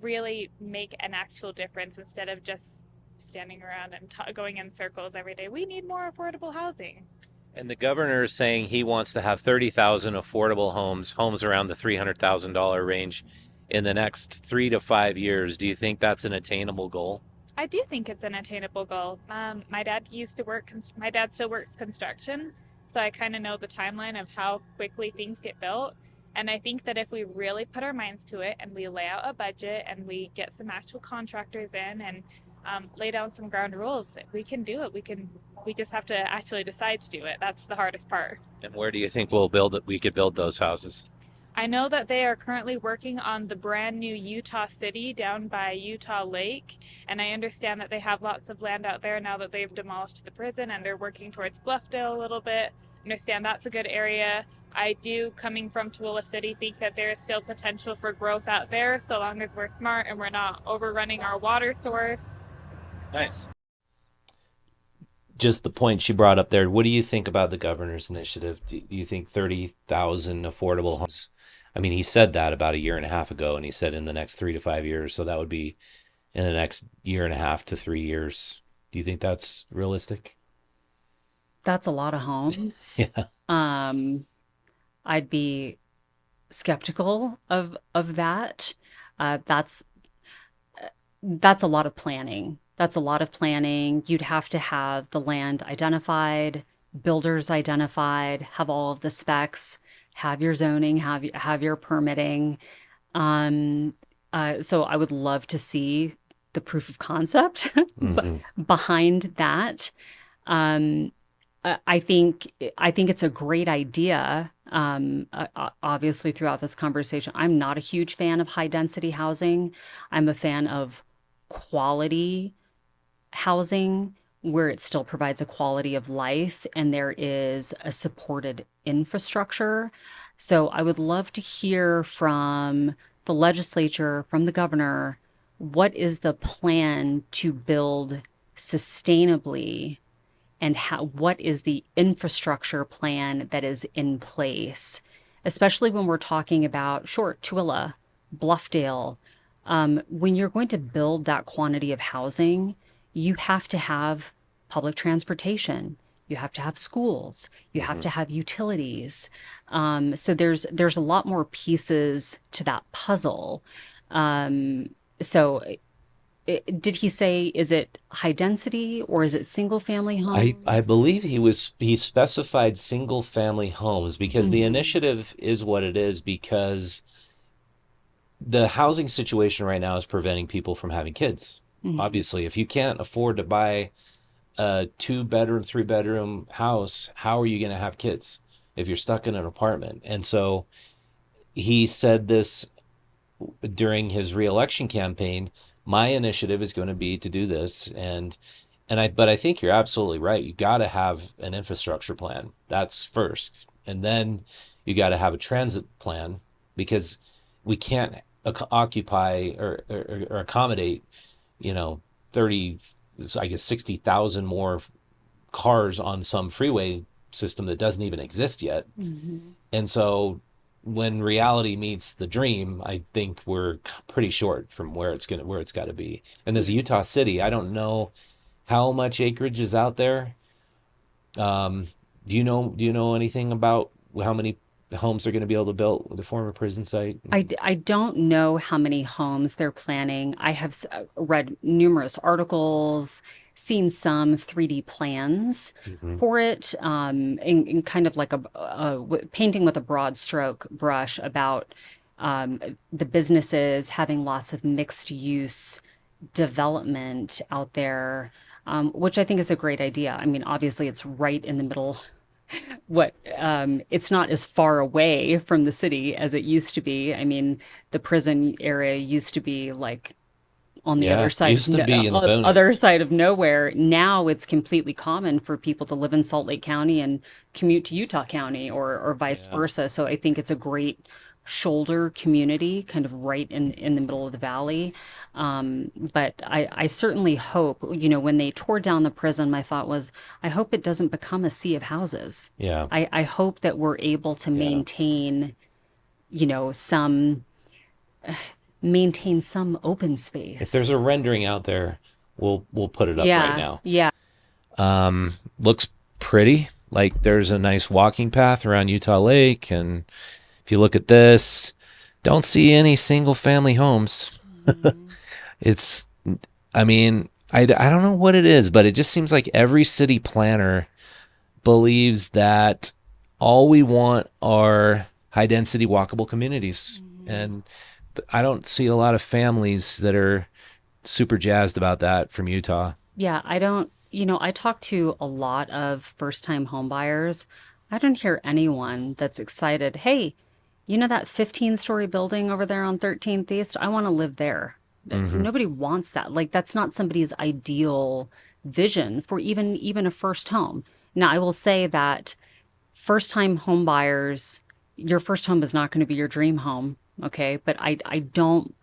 really make an actual difference instead of just standing around and going in circles every day. We need more affordable housing. And the governor is saying he wants to have 30,000 affordable homes around the $300,000 range in the next 3 to 5 years. Do you think that's an attainable goal? I do think it's an attainable goal. My dad used to work, my dad still works construction, so I kind of know the timeline of how quickly things get built. And I think that if we really put our minds to it and we lay out a budget and we get some actual contractors in and lay down some ground rules, we can do it. We just have to actually decide to do it. That's the hardest part. And where do you think we could build those houses? I know that they are currently working on the brand new Utah city down by Utah Lake, and I understand that they have lots of land out there now that they've demolished the prison and they're working towards Bluffdale a little bit. I understand that's a good area. I do, coming from Tooele City, think that there is still potential for growth out there so long as we're smart and we're not overrunning our water source. Nice. Just the point she brought up there. What do you think about the governor's initiative? Do you think 30,000 affordable homes? I mean, he said that about a year and a half ago, and he said in the next 3 to 5 years. So that would be in the next year and a half to 3 years. Do you think that's realistic? That's a lot of homes. Yeah. Um, I'd be skeptical of that. Uh, that's that's a lot of planning. That's a lot of planning. You'd have to have the land identified, builders identified, have all of the specs, have your zoning, have your permitting. Um, so I would love to see the proof of concept Hmm. behind that. Um, I think it's a great idea. Obviously, throughout this conversation, I'm not a huge fan of high density housing. I'm a fan of quality housing where it still provides a quality of life and there is a supported infrastructure. So I would love to hear from the legislature, from the governor, what is the plan to build sustainably and what is the infrastructure plan that is in place, especially when we're talking about short Tooele, Bluffdale. When you're going to build that quantity of housing, you have to have public transportation. You have to have schools. You have Hmm. to have utilities. So there's a lot more pieces to that puzzle. So did he say, is it high density or is it single family I homes? believe he specified single family homes because the Mhm. initiative is what it is because the housing situation right now is preventing people from having kids. Mhm. Obviously, if you can't afford to buy a 2 bedroom, 3 bedroom house, how are you going to have kids if you're stuck in an apartment? And so he said this during his reelection campaign. My initiative is going to be to do this. And But I think you're absolutely right. You got to have an infrastructure plan. That's first. And then you got to have a transit plan because we can't occupy or accommodate, you know, 30, I guess 60,000 more cars on some freeway system that doesn't even exist yet. Hmm. And so when reality meets the dream, I think we're pretty short from where it's got to be. And this Yeah. Utah City, I don't know how much acreage is out there. Um, do you know anything about how many homes they're going to be able to build with the former prison site? I don't know how many homes they're planning. I have read numerous articles, seen some 3D plans Hmm. for it, in kind of like painting with a broad stroke brush about the businesses having lots of mixed use development out there, which I think is a great idea. I mean, obviously, it's right in the middle. It's not as far away from the city as it used to be. I mean, the prison area used to be like on the other Yeah, side of used to no, be in the other boonies. side of nowhere. Now it's completely common for people to live in Salt Lake County and commute to Utah County or vice Yeah, versa. So I think it's a great shoulder community, kind of right in the middle of the valley. But I certainly hope, when they tore down the prison, my thought was, I hope it doesn't become a sea of houses. yeah, I hope that we're able to yeah. you know, some maintain some open If there's space. a rendering out there, we'll put it up right Yeah, now. yeah. Looks pretty. Like there's a nice walking path around Utah Lake, and if you look at this, don't see any single family homes. Mhm. It's, I mean, I don't know what it is, but it just seems like every city planner believes that all we want are high density walkable communities. Mhm. And I don't see a lot of families that are super jazzed about that from Utah. Yeah, I don't, I talk to a lot of first-time home buyers. I don't hear anyone that's excited. Hey, that 15-story building over there on 13th East? I want to live there. Hmm. Nobody wants that. Like that's not somebody's ideal vision for even a first home. Now, I will say that first-time home buyers, your first home is not going to be your dream home, okay? But I don't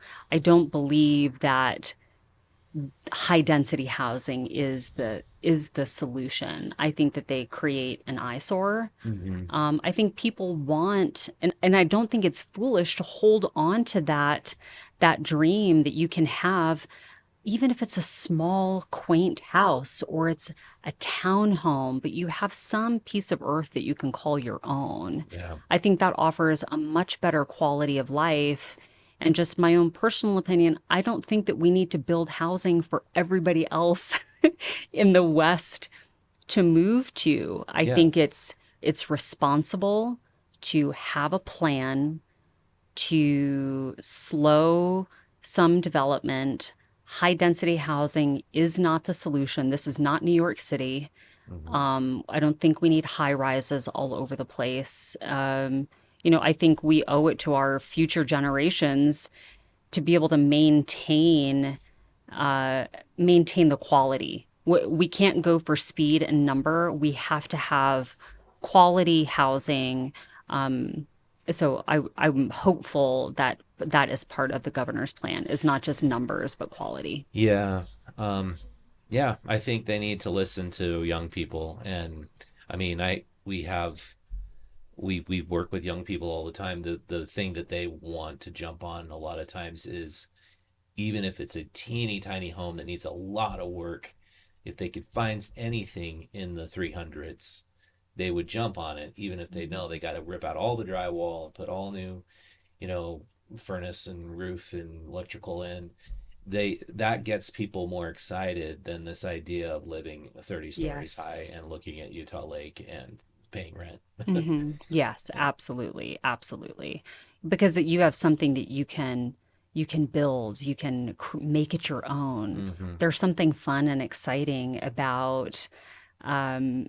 believe that high density housing is the solution. I think that they create an eyesore. Hmm. I think people want, and I don't think it's foolish to hold on to that dream that you can have, even if it's a small, quaint house or it's a townhome, but you have some piece of earth that you can call your own. Yeah. I think that offers a much better quality of life. And just my own personal opinion, I don't think that we need to build housing for everybody else in the West to move to. I Yeah. think it's responsible to have a plan to slow some development. High density housing is not the solution. This is not New York City. Hmm. I don't think we need high rises all over the place. I think we owe it to our future generations to be able to uh, maintain the quality. We can't go for speed and number. We have to have quality housing. Um, so I'm hopeful that that is part of the governor's plan, is not just numbers, but quality. Yeah. Um, yeah, I think they need to listen to young people. And I mean, we work with young people all the time. The thing that they want to jump on a lot of times is, even if it's a teeny tiny home that needs a lot of work, if they could find anything in the 300s, they would jump on it, even if they know they got to rip out all the drywall and put all new, you know, furnace and roof and electrical in. That gets people more excited than this idea of living 30 stories Yes. high and looking at Utah Lake and paying rent. Yes, absolutely, absolutely. Because you have something that you can build, you can make it your own. Hmm. There's something fun and exciting about um,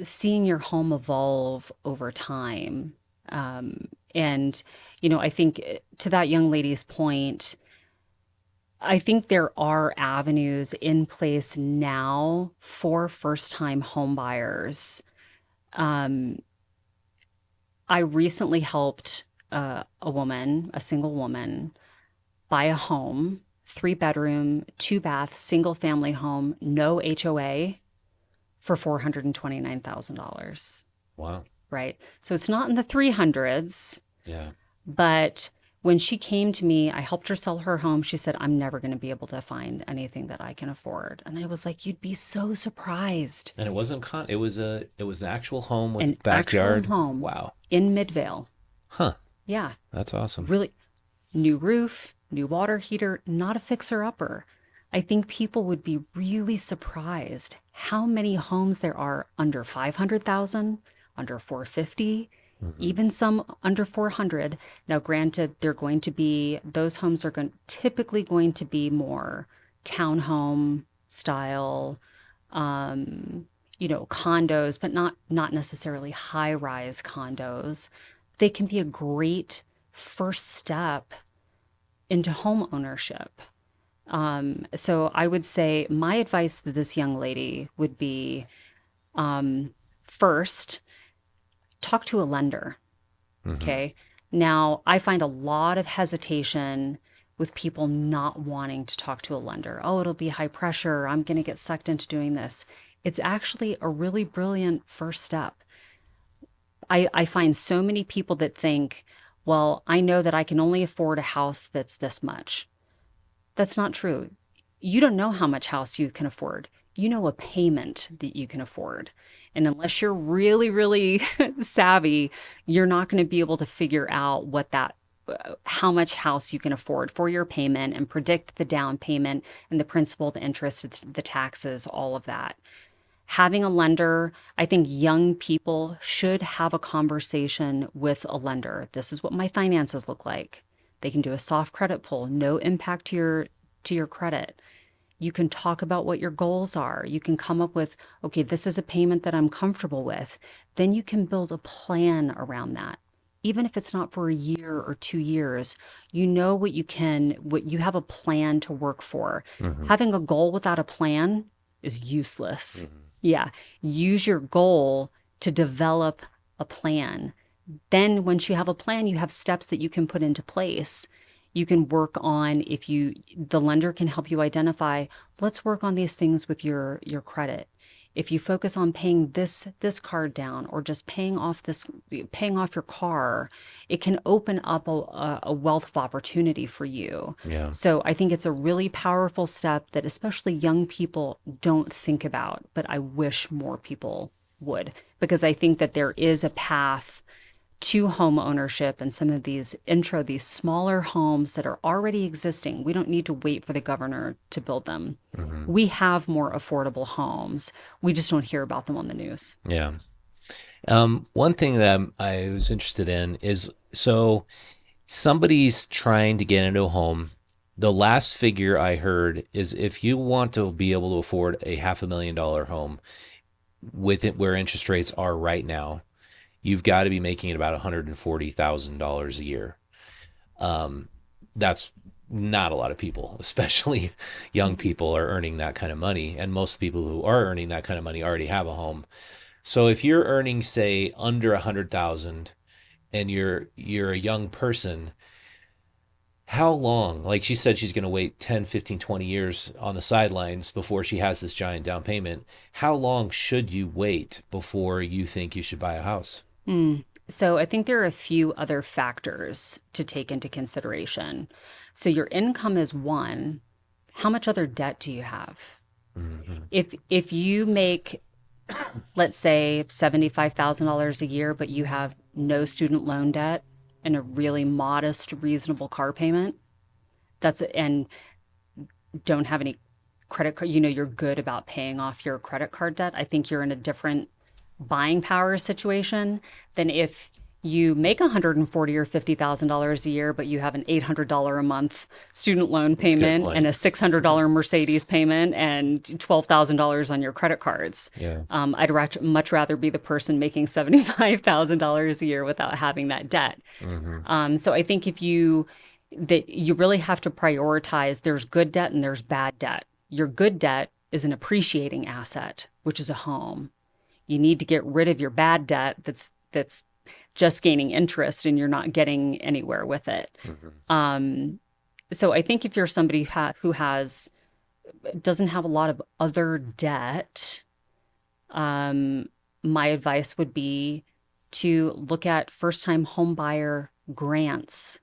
seeing your home evolve over time. And I think to that young lady's point, I think there are avenues in place now for first-time home buyers. Um, I recently helped a woman, a single woman, buy a home, 3 bedroom, 2 bath, single family home, no HOA for $429,000, Wow. right? So it's not in the 300s, Yeah. but when she came to me, I helped her sell her home. She said, I'm never going to be able to find anything that I can afford. And I was like, you'd be so surprised. And it wasn't it was an actual home with a An actual backyard. home Wow. in Midvale. Huh. Yeah, That's awesome. really new roof, new water heater, not a fixer-upper. I think people would be really surprised how many homes there are under 500,000, under 450, Hmm. even some under 400. Now, granted, those homes are typically going to be more townhome style, condos, but not necessarily high-rise condos. They can be a great first step into home ownership. So I would say my advice to this young lady would be, first, talk to a lender. Hmm. Okay. Now, I find a lot of hesitation with people not wanting to talk to a lender. Oh, it'll be high pressure. I'm going to get sucked into doing this. It's actually a really brilliant first step. I find so many people that think, well, I know that I can only afford a house that's this much. That's not true. You don't know how much house you can afford. You know a payment that you can afford. And unless you're really, really savvy, you're not going to be able to figure out how much house you can afford for your payment and predict the down payment and the principal, the interest, the taxes, all of that. Having a lender, I think young people should have a conversation with a lender. This is what my finances look like. They can do a soft credit pull, no impact to your credit. You can talk about what your goals are. You can come up with, okay, this is a payment that I'm comfortable with. Then you can build a plan around that. Even if it's not for a year or 2 years, what you have a plan to work for. Hmm. Having a goal without a plan is useless. Hmm. Yeah, use your goal to develop a plan. Then once you have a plan, you have steps that you can put into place. You can work on the lender can help you identify, let's work on these things with your credit. If you focus on paying this card down or just paying off your car, it can open up a wealth of opportunity for you. Yeah. So I think it's a really powerful step that especially young people don't think about, but I wish more people would, because I think that there is a path to home ownership and some of these smaller homes that are already existing. We don't need to wait for the governor to build them. Hmm. We have more affordable homes. We just don't hear about them on the news. Yeah. One thing that I was interested in is, so somebody's trying to get into a home. The last figure I heard is if you want to be able to afford a $500,000 home with it where interest rates are right now, you've got to be making about $140,000 a year. That's not a lot of people, especially young people, are earning that kind of money. And most people who are earning that kind of money already have a home. So if you're earning, say, under 100,000 and you're a young person, how long, like she said, she's going to wait 10, 15, 20 years on the sidelines before she has this giant down payment. How long should you wait before you think you should buy a house? So I think there are a few other factors to take into consideration. So your income is one. How much other debt do you have? Hmm. If you make, let's say, $75,000 a year, but you have no student loan debt and a really modest, reasonable car payment, and don't have any credit card, you're good about paying off your credit card debt, I think you're in a different buying power situation than if you make $140,000 or $50,000 a year, but you have an $800 a month student loan That's a good payment and point. a $600 Mercedes payment and $12,000 on your credit cards. Yeah. Much rather be the person making $75,000 a year without having that debt. Hmm. So I think that you really have to prioritize. There's good debt and there's bad debt. Your good debt is an appreciating asset, which is a home. You need to get rid of your bad debt that's just gaining interest and you're not getting anywhere with it. Mhm. Um, so I think if you're somebody who doesn't have a lot of other debt, um, my advice would be to look at first-time home buyer grants.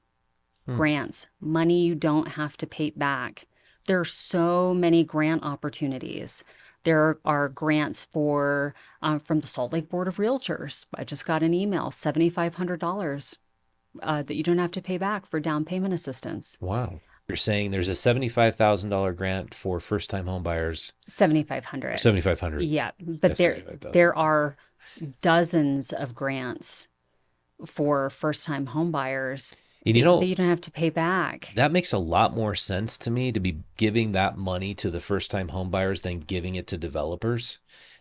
Hmm. Grants, money you don't have to pay back. There are so many grant opportunities. There are grants from the Salt Lake Board of Realtors. I just got an email, $7,500 that you don't have to pay back for down payment assistance. Wow. You're saying there's a $75,000 grant for first-time home buyers, 7,500. 7,500. Yeah, but Yes, 75,000. there are dozens of grants for first-time home buyers And you that know, you don't have to pay back. that makes a lot more sense to me to be giving that money to the first-time home buyers than giving it to developers.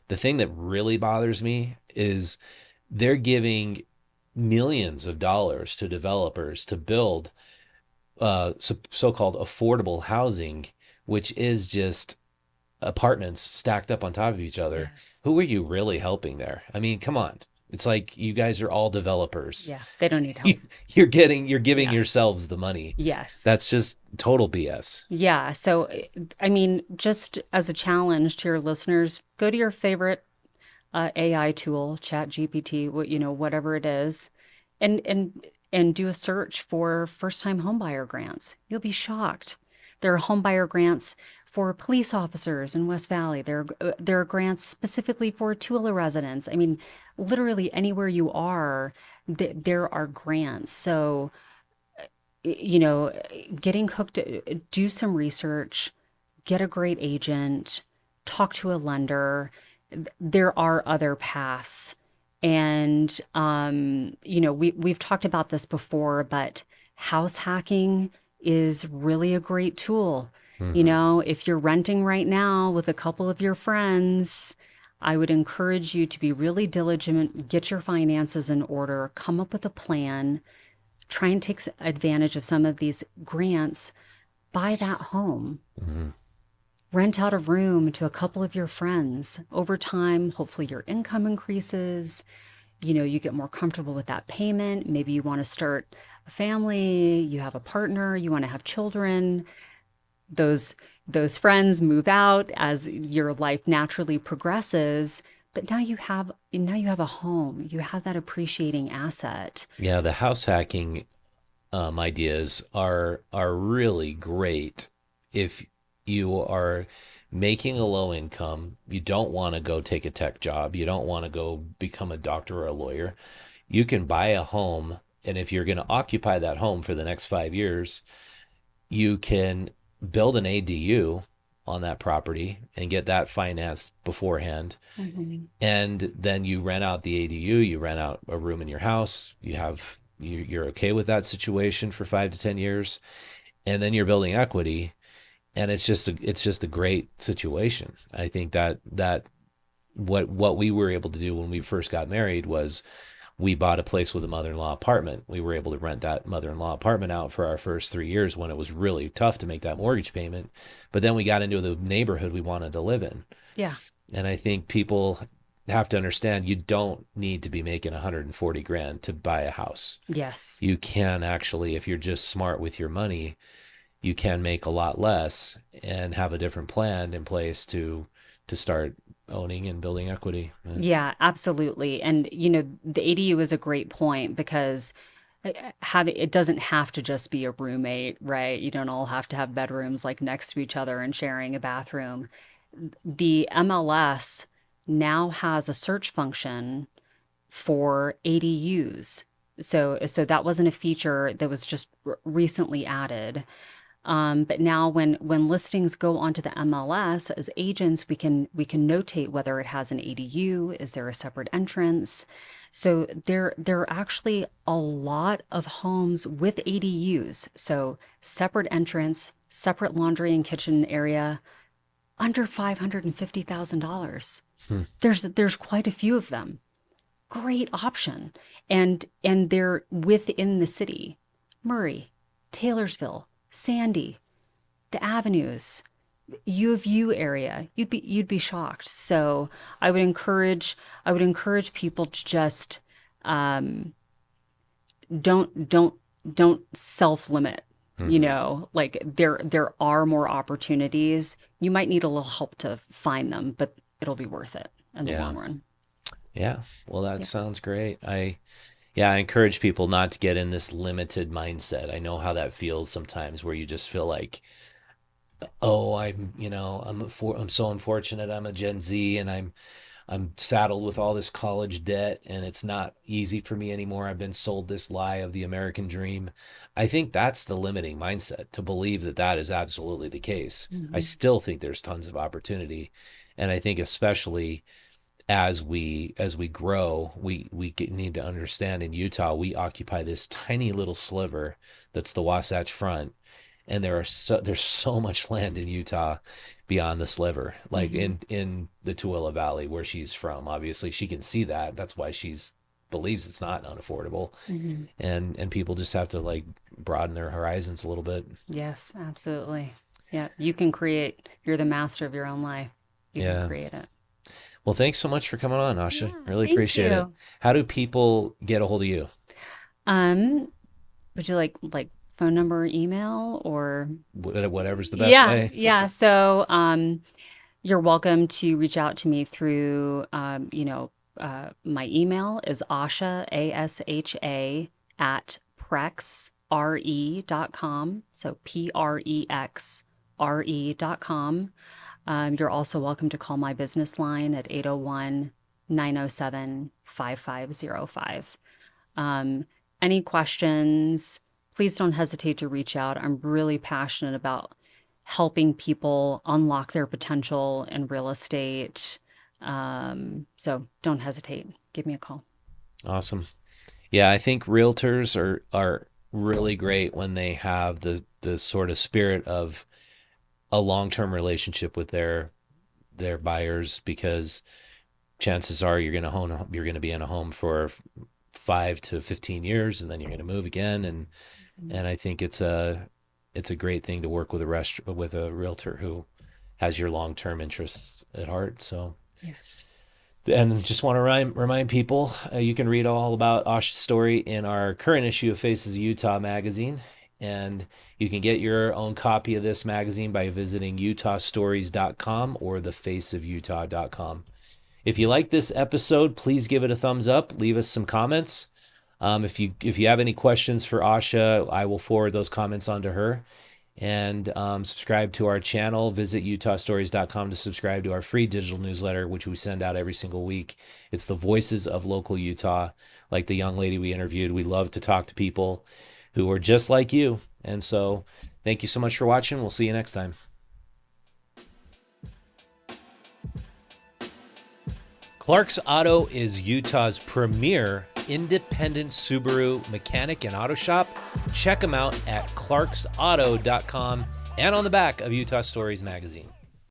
The thing that really bothers me is they're giving millions of dollars to developers to build so-called affordable housing, which is just apartments stacked up on top of each other. Yes. Who are you really helping there? I mean, come on. It's like you guys are all developers. Yeah, they don't need help. You're giving Yeah. yourselves the money. Yes. That's just total BS. Yeah. So, I mean, just as a challenge to your listeners, go to your favorite AI tool, Chat GPT, whatever it is, and do a search for first-time homebuyer grants. You'll be shocked. There are homebuyer grants for police officers in West Valley. There are grants specifically for Tula residents. I mean, literally anywhere you are, there are grants. So, getting hooked, do some research, get a great agent, talk to a lender. There are other paths. And, we've talked about this before, but house hacking is really a great tool. Mhm. If you're renting right now with a couple of your friends, I would encourage you to be really diligent, get your finances in order, come up with a plan, try and take advantage of some of these grants, buy that home, Mhm. rent out a room to a couple of your friends. Over time, hopefully your income increases, you get more comfortable with that payment. Maybe you want to start a family, you have a partner, you want to have children. Those friends move out as your life naturally progresses, but now you have a home. You have that appreciating asset. Yeah, the house hacking ideas are really great if you are making a low income, you don't want to go take a tech job, you don't want to go become a doctor or a lawyer. You can buy a home, and if you're going to occupy that home for the next 5 years, you can build an ADU on that property and get that financed beforehand. Mhm. And then you rent out the ADU, you rent out a room in your house, you're okay with that situation for 5 to 10 years, and then you're building equity, and it's just a great situation. I think that what we were able to do when we first got married was we bought a place with a mother-in-law apartment. We were able to rent that mother-in-law apartment out for our first 3 years when it was really tough to make that mortgage payment. But then we got into the neighborhood we wanted to live in. Yeah. And I think people have to understand you don't need to be making 140 grand to buy a house. Yes. You can actually, if you're just smart with your money, you can make a lot less and have a different plan in place to start owning and building equity. Yeah, absolutely. And the ADU is a great point because it doesn't have to just be a roommate, right? You don't all have to have bedrooms like next to each other and sharing a bathroom. The MLS now has a search function for ADUs. So that wasn't a feature that was just recently added. But now when listings go onto the MLS as agents, we can notate whether it has an ADU, is there a separate entrance? So there are actually a lot of homes with ADUs. So separate entrance, separate laundry and kitchen area, under $550,000. Hmm. There's quite a few of them. Great option. And they're within the city. Murray, Taylorsville, Sandy, the Avenues, U of U area, you'd be shocked. So I would encourage people to just don't don't don't self-limit. You know, like there are more opportunities. You might need a little help to find them, but it'll be worth it in the Yeah. long run. Yeah. Well, that Yeah. sounds great. I encourage people not to get in this limited mindset. I know how that feels sometimes where you just feel like, oh, I'm so unfortunate. I'm a Gen Z and I'm saddled with all this college debt and it's not easy for me anymore. I've been sold this lie of the American dream. I think that's the limiting mindset to believe that that is absolutely the case. I Hmm. still think there's tons of opportunity. And I think especially as we grow, need to understand in Utah, we occupy this tiny little sliver that's the Wasatch Front, and there's so much land in Utah beyond the sliver, like Hmm. in the Tooele Valley where she's from. Obviously, she can see that. That's why she's believes it's not unaffordable, Hmm. and people just have to like broaden their horizons a little bit. Yes, absolutely. Yeah, you can create. You're the master of your own life. You can Yeah. create it. Well, thanks so much for coming on, Asha. Yeah, Really thank appreciate it. you. How do people get a hold of you? Um, would you like phone number or email or Whatever's the best yeah, way. yeah. So you're welcome to reach out to me through my email is Asha, ASHA at prexre.com. So PREXRE.com. You're also welcome to call my business line at 801-907-5505. Any questions, please don't hesitate to reach out. I'm really passionate about helping people unlock their potential in real estate. So don't hesitate. Give me a call. Awesome. Yeah, I think realtors are really great when they have the sort of spirit of a long-term relationship with their buyers because chances are you're going to be in a home for 5 to 15 years and then you're going to move again and I think it's a great thing to work with a realtor who has your long-term interests at heart. So Yes. and just want to remind people, you can read all about Asha's story in our current issue of Faces of Utah magazine. And you can get your own copy of this magazine by visiting utahstories.com or thefaceofutah.com. If you like this episode, please give it a thumbs up. Leave us some comments. If you have any questions for Asha, I will forward those comments on to her. And subscribe to our channel. Visit utahstories.com to subscribe to our free digital newsletter, which we send out every single week. It's the voices of local Utah, like the young lady we interviewed. We love to talk to people who are just like you. And so thank you so much for watching. We'll see you next time. Clark's Auto is Utah's premier independent Subaru mechanic and auto shop. Check them out at clarksauto.com and on the back of Utah Stories magazine.